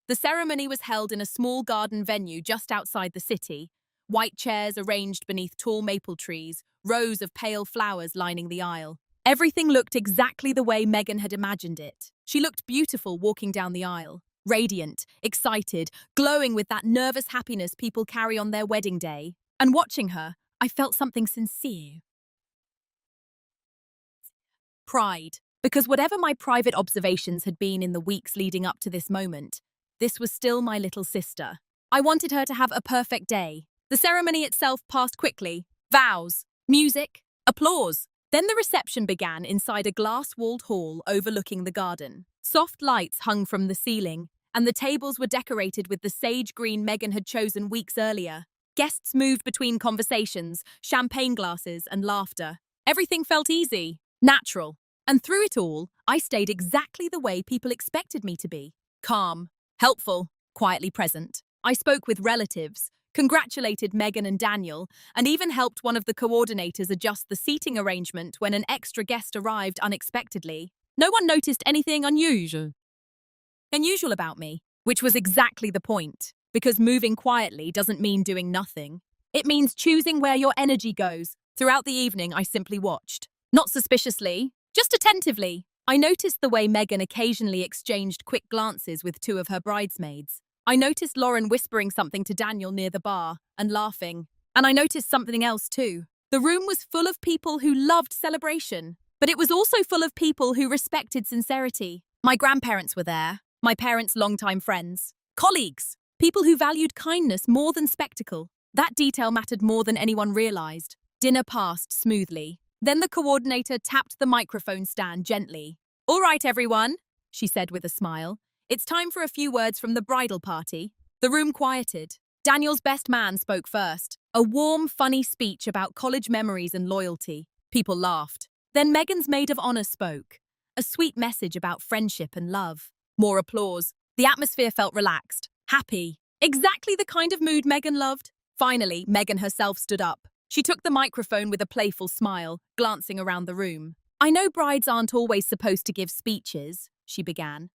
Speaker 1: The ceremony was held in a small garden venue just outside the city. White chairs arranged beneath tall maple trees, rows of pale flowers lining the aisle. Everything looked exactly the way Megan had imagined it. She looked beautiful walking down the aisle, radiant, excited, glowing with that nervous happiness people carry on their wedding day. And watching her, I felt something sincere. Pride. Because whatever my private observations had been in the weeks leading up to this moment, this was still my little sister. I wanted her to have a perfect day. The ceremony itself passed quickly. Vows, music, applause. Then the reception began inside a glass-walled hall overlooking the garden. Soft lights hung from the ceiling, and the tables were decorated with the sage green Meghan had chosen weeks earlier. Guests moved between conversations, champagne glasses, and laughter. Everything felt easy, natural, and through it all, I stayed exactly the way people expected me to be. Calm, helpful, quietly present. I spoke with relatives, congratulated Meghan and Daniel, and even helped one of the coordinators adjust the seating arrangement when an extra guest arrived unexpectedly. No one noticed anything unusual about me, which was exactly the point, because moving quietly doesn't mean doing nothing. It means choosing where your energy goes. Throughout the evening, I simply watched. Not suspiciously, just attentively. I noticed the way Meghan occasionally exchanged quick glances with two of her bridesmaids. I noticed Lauren whispering something to Daniel near the bar and laughing. And I noticed something else too. The room was full of people who loved celebration, but it was also full of people who respected sincerity. My grandparents were there, my parents' longtime friends, colleagues, people who valued kindness more than spectacle. That detail mattered more than anyone realized. Dinner passed smoothly. Then the coordinator tapped the microphone stand gently. "All right, everyone," she said with a smile. "It's time for a few words from the bridal party." The room quieted. Daniel's best man spoke first. A warm, funny speech about college memories and loyalty. People laughed. Then Meghan's maid of honor spoke. A sweet message about friendship and love. More applause. The atmosphere felt relaxed, happy. Exactly the kind of mood Meghan loved. Finally, Meghan herself stood up. She took the microphone with a playful smile, glancing around the room. "I know brides aren't always supposed to give speeches," she began,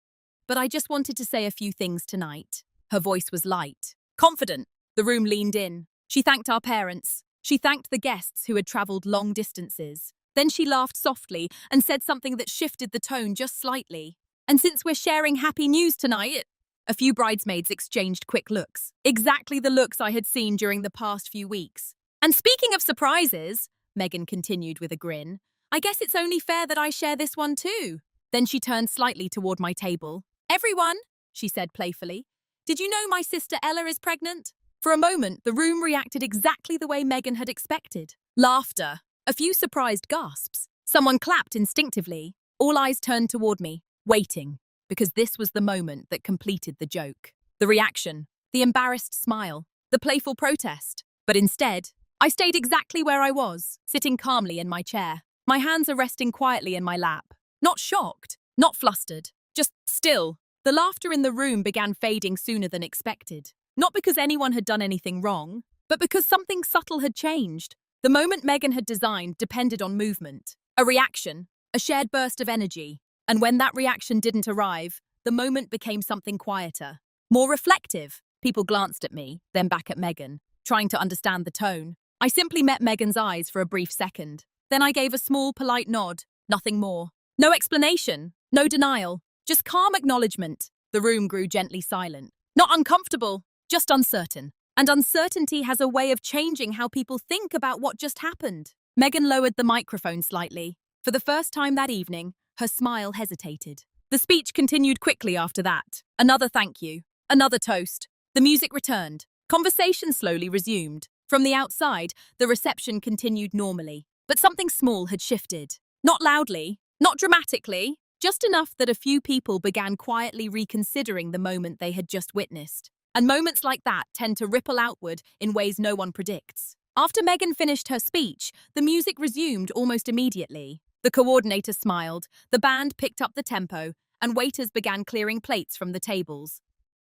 Speaker 1: "but I just wanted to say a few things tonight." Her voice was light, confident. The room leaned in. She thanked our parents. She thanked the guests who had traveled long distances. Then she laughed softly and said something that shifted the tone just slightly. "And since we're sharing happy news tonight," a few bridesmaids exchanged quick looks. Exactly the looks I had seen during the past few weeks. "And speaking of surprises," Meghan continued with a grin, "I guess it's only fair that I share this one too." Then she turned slightly toward my table. "Everyone," she said playfully, "did you know my sister Ella is pregnant?" For a moment, the room reacted exactly the way Meghan had expected. Laughter. A few surprised gasps. Someone clapped instinctively. All eyes turned toward me, waiting, because this was the moment that completed the joke. The reaction, the embarrassed smile, the playful protest. But instead, I stayed exactly where I was, sitting calmly in my chair. My hands are resting quietly in my lap. Not shocked, not flustered, just still. The laughter in the room began fading sooner than expected. Not because anyone had done anything wrong, but because something subtle had changed. The moment Meghan had designed depended on movement, a reaction, a shared burst of energy. And when that reaction didn't arrive, the moment became something quieter, more reflective. People glanced at me, then back at Meghan, trying to understand the tone. I simply met Meghan's eyes for a brief second. Then I gave a small, polite nod, nothing more. No explanation, no denial, just calm acknowledgement. The room grew gently silent. Not uncomfortable, just uncertain. And uncertainty has a way of changing how people think about what just happened. Meghan lowered the microphone slightly. For the first time that evening, her smile hesitated. The speech continued quickly after that. Another thank you, another toast. The music returned. Conversation slowly resumed. From the outside, the reception continued normally. But something small had shifted. Not loudly, not dramatically, just enough that a few people began quietly reconsidering the moment they had just witnessed. And moments like that tend to ripple outward in ways no one predicts. After Meghan finished her speech, the music resumed almost immediately. The coordinator smiled, the band picked up the tempo, and waiters began clearing plates from the tables.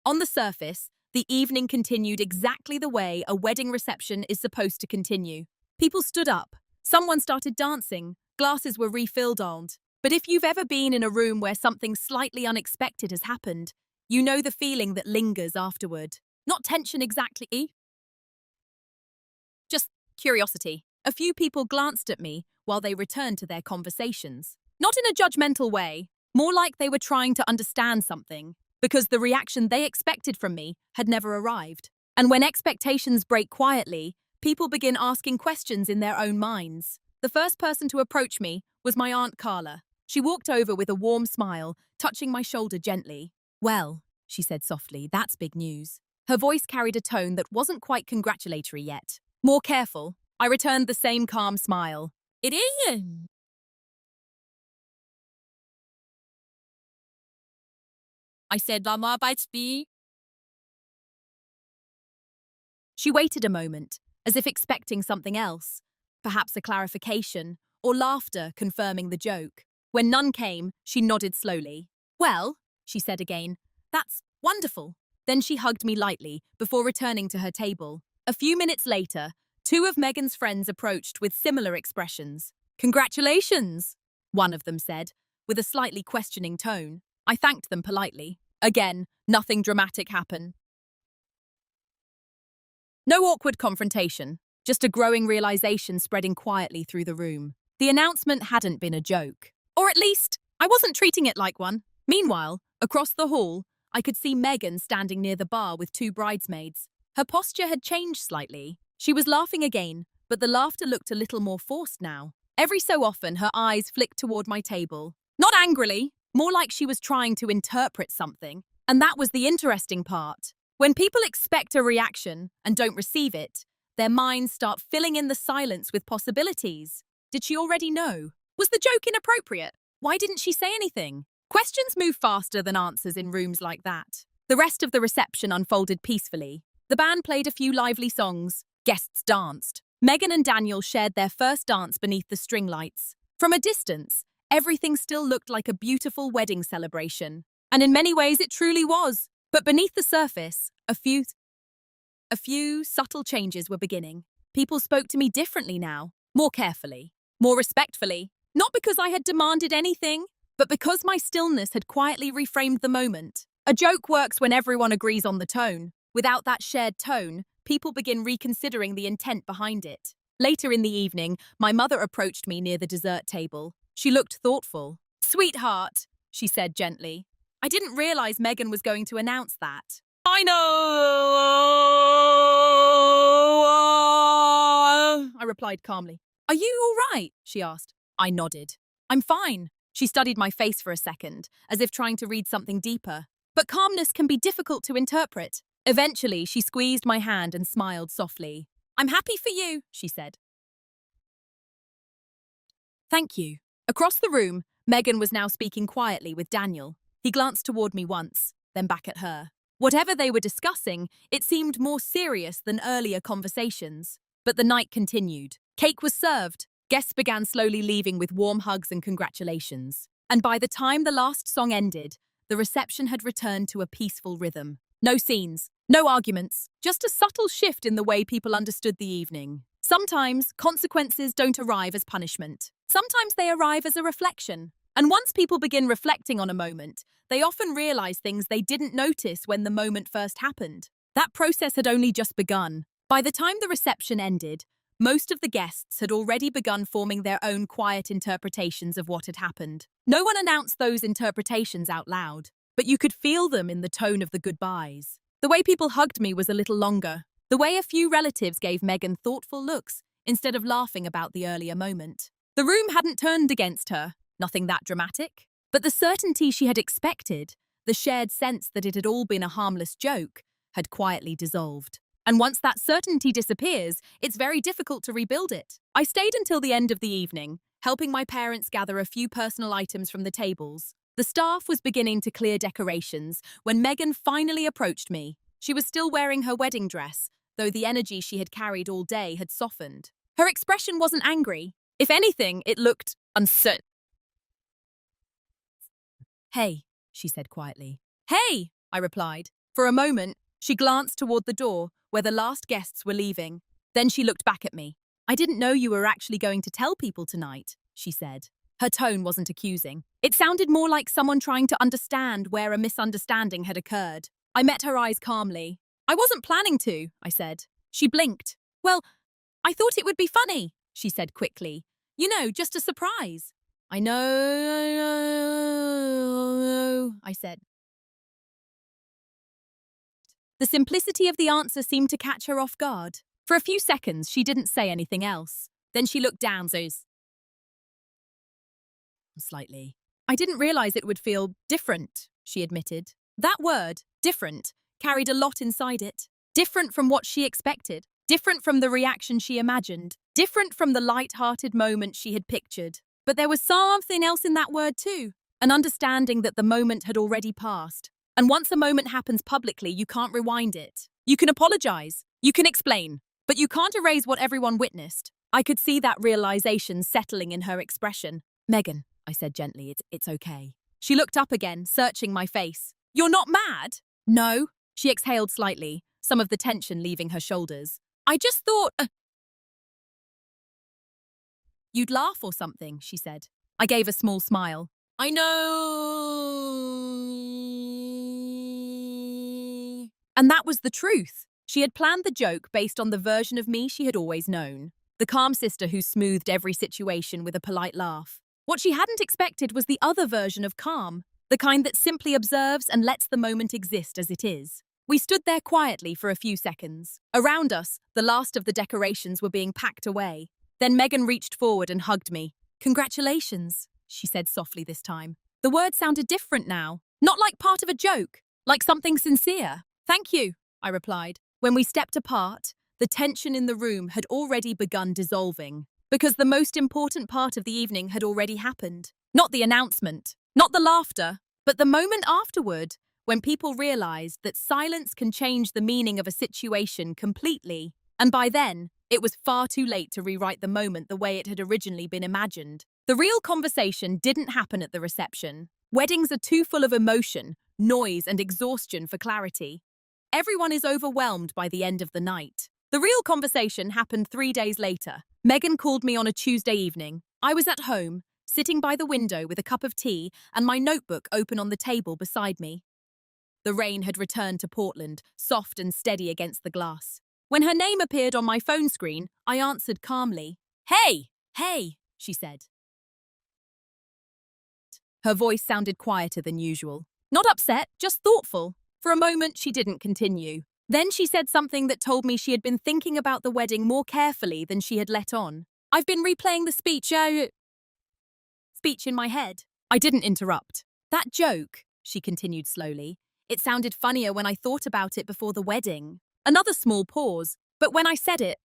Speaker 1: On the surface, the evening continued exactly the way a wedding reception is supposed to continue. People stood up. Someone started dancing. Glasses were refilled. But if you've ever been in a room where something slightly unexpected has happened, you know the feeling that lingers afterward. Not tension exactly, just curiosity. A few people glanced at me while they returned to their conversations. Not in a judgmental way, more like they were trying to understand something, because the reaction they expected from me had never arrived. And when expectations break quietly, people begin asking questions in their own minds. The first person to approach me was my Aunt Carla. She walked over with a warm smile, touching my shoulder gently. "Well," she said softly, "that's big news." Her voice carried a tone that wasn't quite congratulatory yet. More careful, I returned the same calm smile. "It is." I said, Mama bites me. She waited a moment, as if expecting something else, perhaps a clarification, or laughter confirming the joke. When none came, she nodded slowly. Well, she said again, that's wonderful. Then she hugged me lightly before returning to her table. A few minutes later, two of Megan's friends approached with similar expressions. Congratulations, one of them said, with a slightly questioning tone. I thanked them politely. Again, nothing dramatic happened. No awkward confrontation, just a growing realization spreading quietly through the room. The announcement hadn't been a joke. Or at least, I wasn't treating it like one. Meanwhile, across the hall, I could see Megan standing near the bar with two bridesmaids. Her posture had changed slightly. She was laughing again, but the laughter looked a little more forced now. Every so often, her eyes flicked toward my table. Not angrily, more like she was trying to interpret something. And that was the interesting part. When people expect a reaction and don't receive it, their minds start filling in the silence with possibilities. Did she already know? Was the joke inappropriate? Why didn't she say anything? Questions move faster than answers in rooms like that. The rest of the reception unfolded peacefully. The band played a few lively songs. Guests danced. Megan and Daniel shared their first dance beneath the string lights. From a distance, everything still looked like a beautiful wedding celebration. And in many ways, it truly was. But beneath the surface, a few subtle changes were beginning. People spoke to me differently now, more carefully, more respectfully. Not because I had demanded anything, but because my stillness had quietly reframed the moment. A joke works when everyone agrees on the tone. Without that shared tone, people begin reconsidering the intent behind it. Later in the evening, my mother approached me near the dessert table. She looked thoughtful. "Sweetheart," she said gently. "I didn't realize Megan was going to announce that." "I know," I replied calmly. "Are you all right?" she asked. I nodded. "I'm fine." She studied my face for a second, as if trying to read something deeper. But calmness can be difficult to interpret. Eventually, she squeezed my hand and smiled softly. "I'm happy for you," she said. "Thank you." Across the room, Megan was now speaking quietly with Daniel. He glanced toward me once, then back at her. Whatever they were discussing, it seemed more serious than earlier conversations. But the night continued. Cake was served. Guests began slowly leaving with warm hugs and congratulations. And by the time the last song ended, the reception had returned to a peaceful rhythm. No scenes, no arguments, just a subtle shift in the way people understood the evening. Sometimes, consequences don't arrive as punishment. Sometimes they arrive as a reflection. And once people begin reflecting on a moment, they often realize things they didn't notice when the moment first happened. That process had only just begun. By the time the reception ended, most of the guests had already begun forming their own quiet interpretations of what had happened. No one announced those interpretations out loud, but you could feel them in the tone of the goodbyes. The way people hugged me was a little longer. The way a few relatives gave Megan thoughtful looks instead of laughing about the earlier moment. The room hadn't turned against her, nothing that dramatic. But the certainty she had expected, the shared sense that it had all been a harmless joke, had quietly dissolved. And once that certainty disappears, it's very difficult to rebuild it. I stayed until the end of the evening, helping my parents gather a few personal items from the tables. The staff was beginning to clear decorations when Megan finally approached me. She was still wearing her wedding dress, though the energy she had carried all day had softened. Her expression wasn't angry. If anything, it looked uncertain. "Hey," she said quietly. "Hey," I replied. For a moment, she glanced toward the door, where the last guests were leaving. Then she looked back at me. "I didn't know you were actually going to tell people tonight," she said. Her tone wasn't accusing. It sounded more like someone trying to understand where a misunderstanding had occurred. I met her eyes calmly. "I wasn't planning to," I said. She blinked. "Well, I thought it would be funny," she said quickly. "You know, just a surprise." "I know," I said. The simplicity of the answer seemed to catch her off guard. For a few seconds, she didn't say anything else. Then she looked down slightly. "I didn't realize it would feel different," she admitted. That word, different, carried a lot inside it. Different from what she expected. Different from the reaction she imagined. Different from the light-hearted moment she had pictured. But there was something else in that word too. An understanding that the moment had already passed. And once a moment happens publicly, you can't rewind it. You can apologize. You can explain. But you can't erase what everyone witnessed. I could see that realization settling in her expression. Megan, I said gently, it's okay. She looked up again, searching my face. You're not mad? No. She exhaled slightly, some of the tension leaving her shoulders. I just thought... You'd laugh or something, she said. I gave a small smile. I know. And that was the truth. She had planned the joke based on the version of me she had always known. The calm sister who smoothed every situation with a polite laugh. What she hadn't expected was the other version of calm, the kind that simply observes and lets the moment exist as it is. We stood there quietly for a few seconds. Around us, the last of the decorations were being packed away. Then Megan reached forward and hugged me. Congratulations, she said softly this time. The words sounded different now, not like part of a joke, like something sincere. Thank you, I replied. When we stepped apart, the tension in the room had already begun dissolving, because the most important part of the evening had already happened. Not the announcement, not the laughter, but the moment afterward, when people realized that silence can change the meaning of a situation completely. And by then, it was far too late to rewrite the moment the way it had originally been imagined. The real conversation didn't happen at the reception. Weddings are too full of emotion, noise, and exhaustion for clarity. Everyone is overwhelmed by the end of the night. The real conversation happened 3 days later. Megan called me on a Tuesday evening. I was at home, sitting by the window with a cup of tea and my notebook open on the table beside me. The rain had returned to Portland, soft and steady against the glass. When her name appeared on my phone screen, I answered calmly. Hey, she said. Her voice sounded quieter than usual. Not upset, just thoughtful. For a moment, she didn't continue. Then she said something that told me she had been thinking about the wedding more carefully than she had let on. I've been replaying the speech in my head. I didn't interrupt. That joke, she continued slowly, it sounded funnier when I thought about it before the wedding. Another small pause, but when I said it,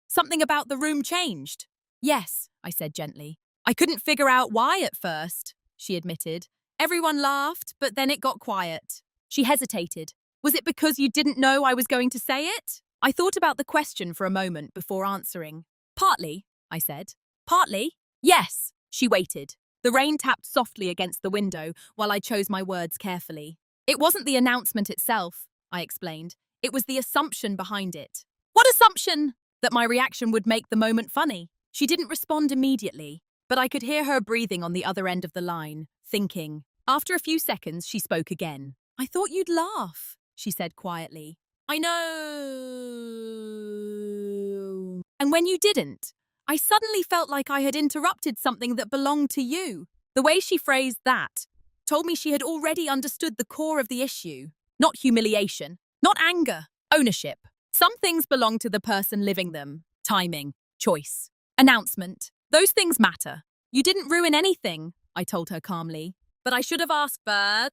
Speaker 1: something about the room changed. Yes, I said gently. I couldn't figure out why at first, she admitted. Everyone laughed, but then it got quiet. She hesitated. Was it because you didn't know I was going to say it? I thought about the question for a moment before answering. Partly, I said. Partly? Yes. She waited. The rain tapped softly against the window while I chose my words carefully. It wasn't the announcement itself, I explained. It was the assumption behind it. What assumption? That my reaction would make the moment funny. She didn't respond immediately, but I could hear her breathing on the other end of the line, thinking. After a few seconds, she spoke again. I thought you'd laugh, she said quietly. I know. And when you didn't, I suddenly felt like I had interrupted something that belonged to you. The way she phrased that told me she had already understood the core of the issue. Not humiliation, not anger, ownership. Some things belong to the person living them. Timing, choice, announcement. Those things matter. You didn't ruin anything, I told her calmly. But I should have asked first,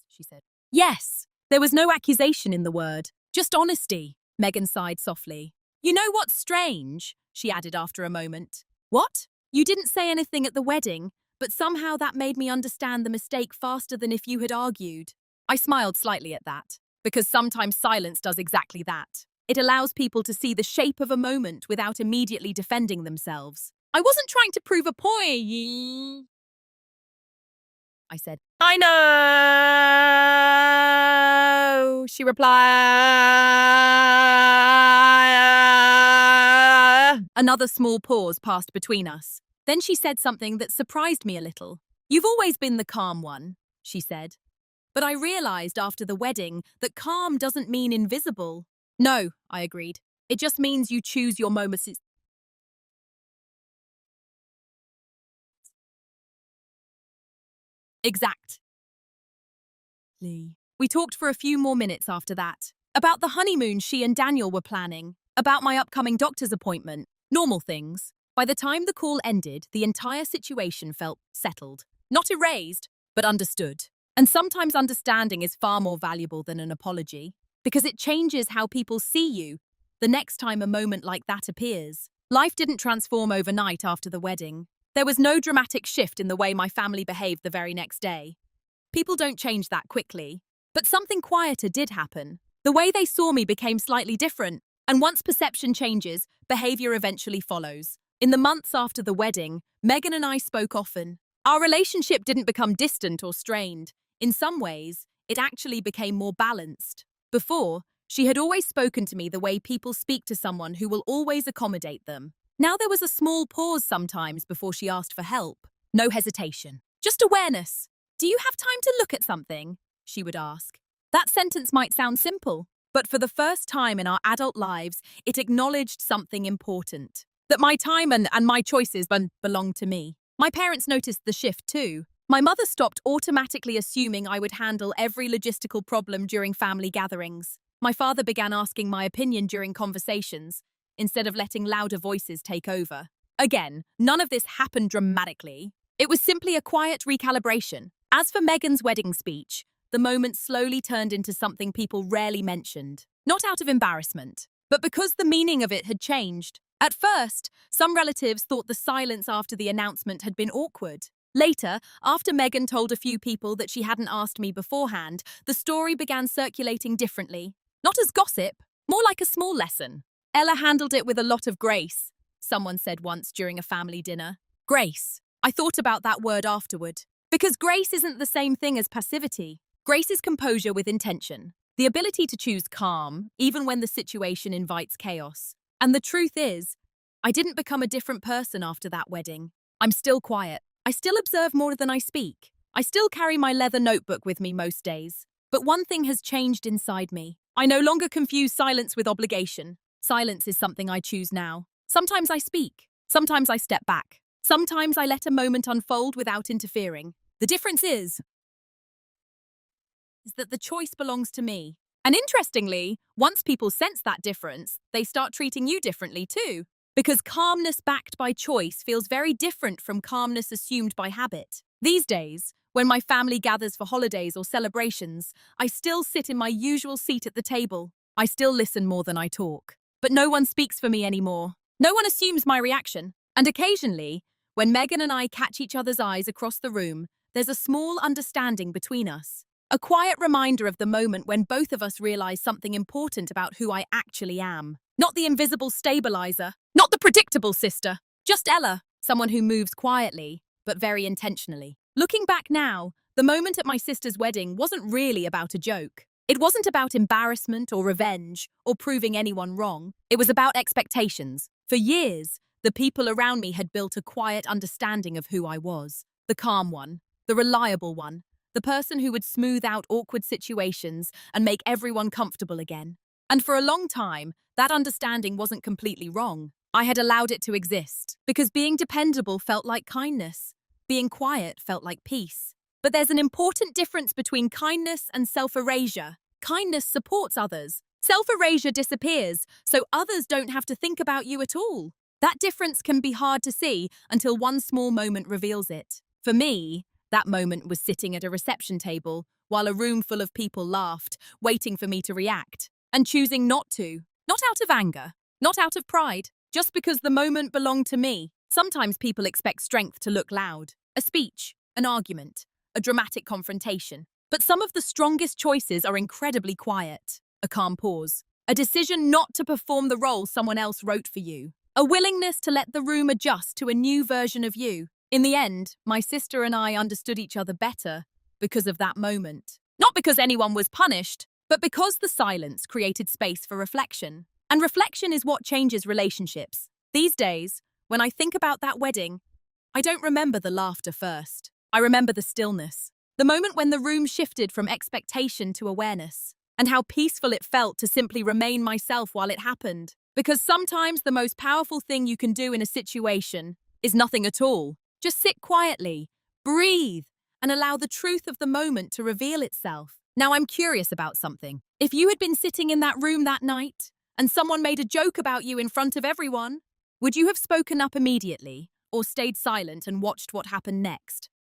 Speaker 1: she said. Yes, there was no accusation in the word, just honesty. Megan sighed softly. You know what's strange? She added after a moment. What? You didn't say anything at the wedding, but somehow that made me understand the mistake faster than if you had argued. I smiled slightly at that, because sometimes silence does exactly that. It allows people to see the shape of a moment without immediately defending themselves. I wasn't trying to prove a point, I said. I know, she replied. Another small pause passed between us. Then she said something that surprised me a little. You've always been the calm one, she said. But I realized after the wedding that calm doesn't mean invisible. No, I agreed. It just means you choose your moments. Exactly. We talked for a few more minutes after that. About the honeymoon she and Daniel were planning. About my upcoming doctor's appointment. Normal things. By the time the call ended, the entire situation felt settled. Not erased, but understood. And sometimes understanding is far more valuable than an apology, because it changes how people see you the next time a moment like that appears. Life didn't transform overnight after the wedding. There was no dramatic shift in the way my family behaved the very next day. People don't change that quickly. But something quieter did happen. The way they saw me became slightly different, and once perception changes, behavior eventually follows. In the months after the wedding, Megan and I spoke often. Our relationship didn't become distant or strained. In some ways, it actually became more balanced. Before, she had always spoken to me the way people speak to someone who will always accommodate them. Now there was a small pause sometimes before she asked for help. No hesitation. Just awareness. "Do you have time to look at something?" she would ask. That sentence might sound simple, but for the first time in our adult lives, it acknowledged something important. That my time and my choices belonged to me. My parents noticed the shift too. My mother stopped automatically assuming I would handle every logistical problem during family gatherings. My father began asking my opinion during conversations, instead of letting louder voices take over. Again, none of this happened dramatically. It was simply a quiet recalibration. As for Meghan's wedding speech, the moment slowly turned into something people rarely mentioned. Not out of embarrassment, but because the meaning of it had changed. At first, some relatives thought the silence after the announcement had been awkward. Later, after Meghan told a few people that she hadn't asked me beforehand, the story began circulating differently. Not as gossip, more like a small lesson. "Ella handled it with a lot of grace," someone said once during a family dinner. Grace. I thought about that word afterward. Because grace isn't the same thing as passivity. Grace is composure with intention. The ability to choose calm, even when the situation invites chaos. And the truth is, I didn't become a different person after that wedding. I'm still quiet. I still observe more than I speak. I still carry my leather notebook with me most days. But one thing has changed inside me. I no longer confuse silence with obligation. Silence is something I choose now. Sometimes I speak. Sometimes I step back. Sometimes I let a moment unfold without interfering. The difference is that the choice belongs to me. And interestingly, once people sense that difference, they start treating you differently too. Because calmness backed by choice feels very different from calmness assumed by habit. These days, when my family gathers for holidays or celebrations, I still sit in my usual seat at the table. I still listen more than I talk. But no one speaks for me anymore. No one assumes my reaction. And occasionally, when Meghan and I catch each other's eyes across the room, there's a small understanding between us. A quiet reminder of the moment when both of us realize something important about who I actually am. Not the invisible stabilizer, not the predictable sister. Just Ella, someone who moves quietly, but very intentionally. Looking back now, the moment at my sister's wedding wasn't really about a joke. It wasn't about embarrassment or revenge or proving anyone wrong. It was about expectations. For years, the people around me had built a quiet understanding of who I was. The calm one, the reliable one, the person who would smooth out awkward situations and make everyone comfortable again. And for a long time, that understanding wasn't completely wrong. I had allowed it to exist because being dependable felt like kindness. Being quiet felt like peace. But there's an important difference between kindness and self-erasure. Kindness supports others. Self-erasure disappears, so others don't have to think about you at all. That difference can be hard to see until one small moment reveals it. For me, that moment was sitting at a reception table while a room full of people laughed, waiting for me to react, and choosing not to. Not out of anger, not out of pride, just because the moment belonged to me. Sometimes people expect strength to look loud. A speech, an argument, a dramatic confrontation. But some of the strongest choices are incredibly quiet. A calm pause. A decision not to perform the role someone else wrote for you. A willingness to let the room adjust to a new version of you. In the end, my sister and I understood each other better because of that moment. Not because anyone was punished, but because the silence created space for reflection. And reflection is what changes relationships. These days, when I think about that wedding, I don't remember the laughter first. I remember the stillness. The moment when the room shifted from expectation to awareness. And how peaceful it felt to simply remain myself while it happened. Because sometimes the most powerful thing you can do in a situation is nothing at all. Just sit quietly, breathe, and allow the truth of the moment to reveal itself. Now I'm curious about something. If you had been sitting in that room that night, and someone made a joke about you in front of everyone, would you have spoken up immediately, or stayed silent and watched what happened next?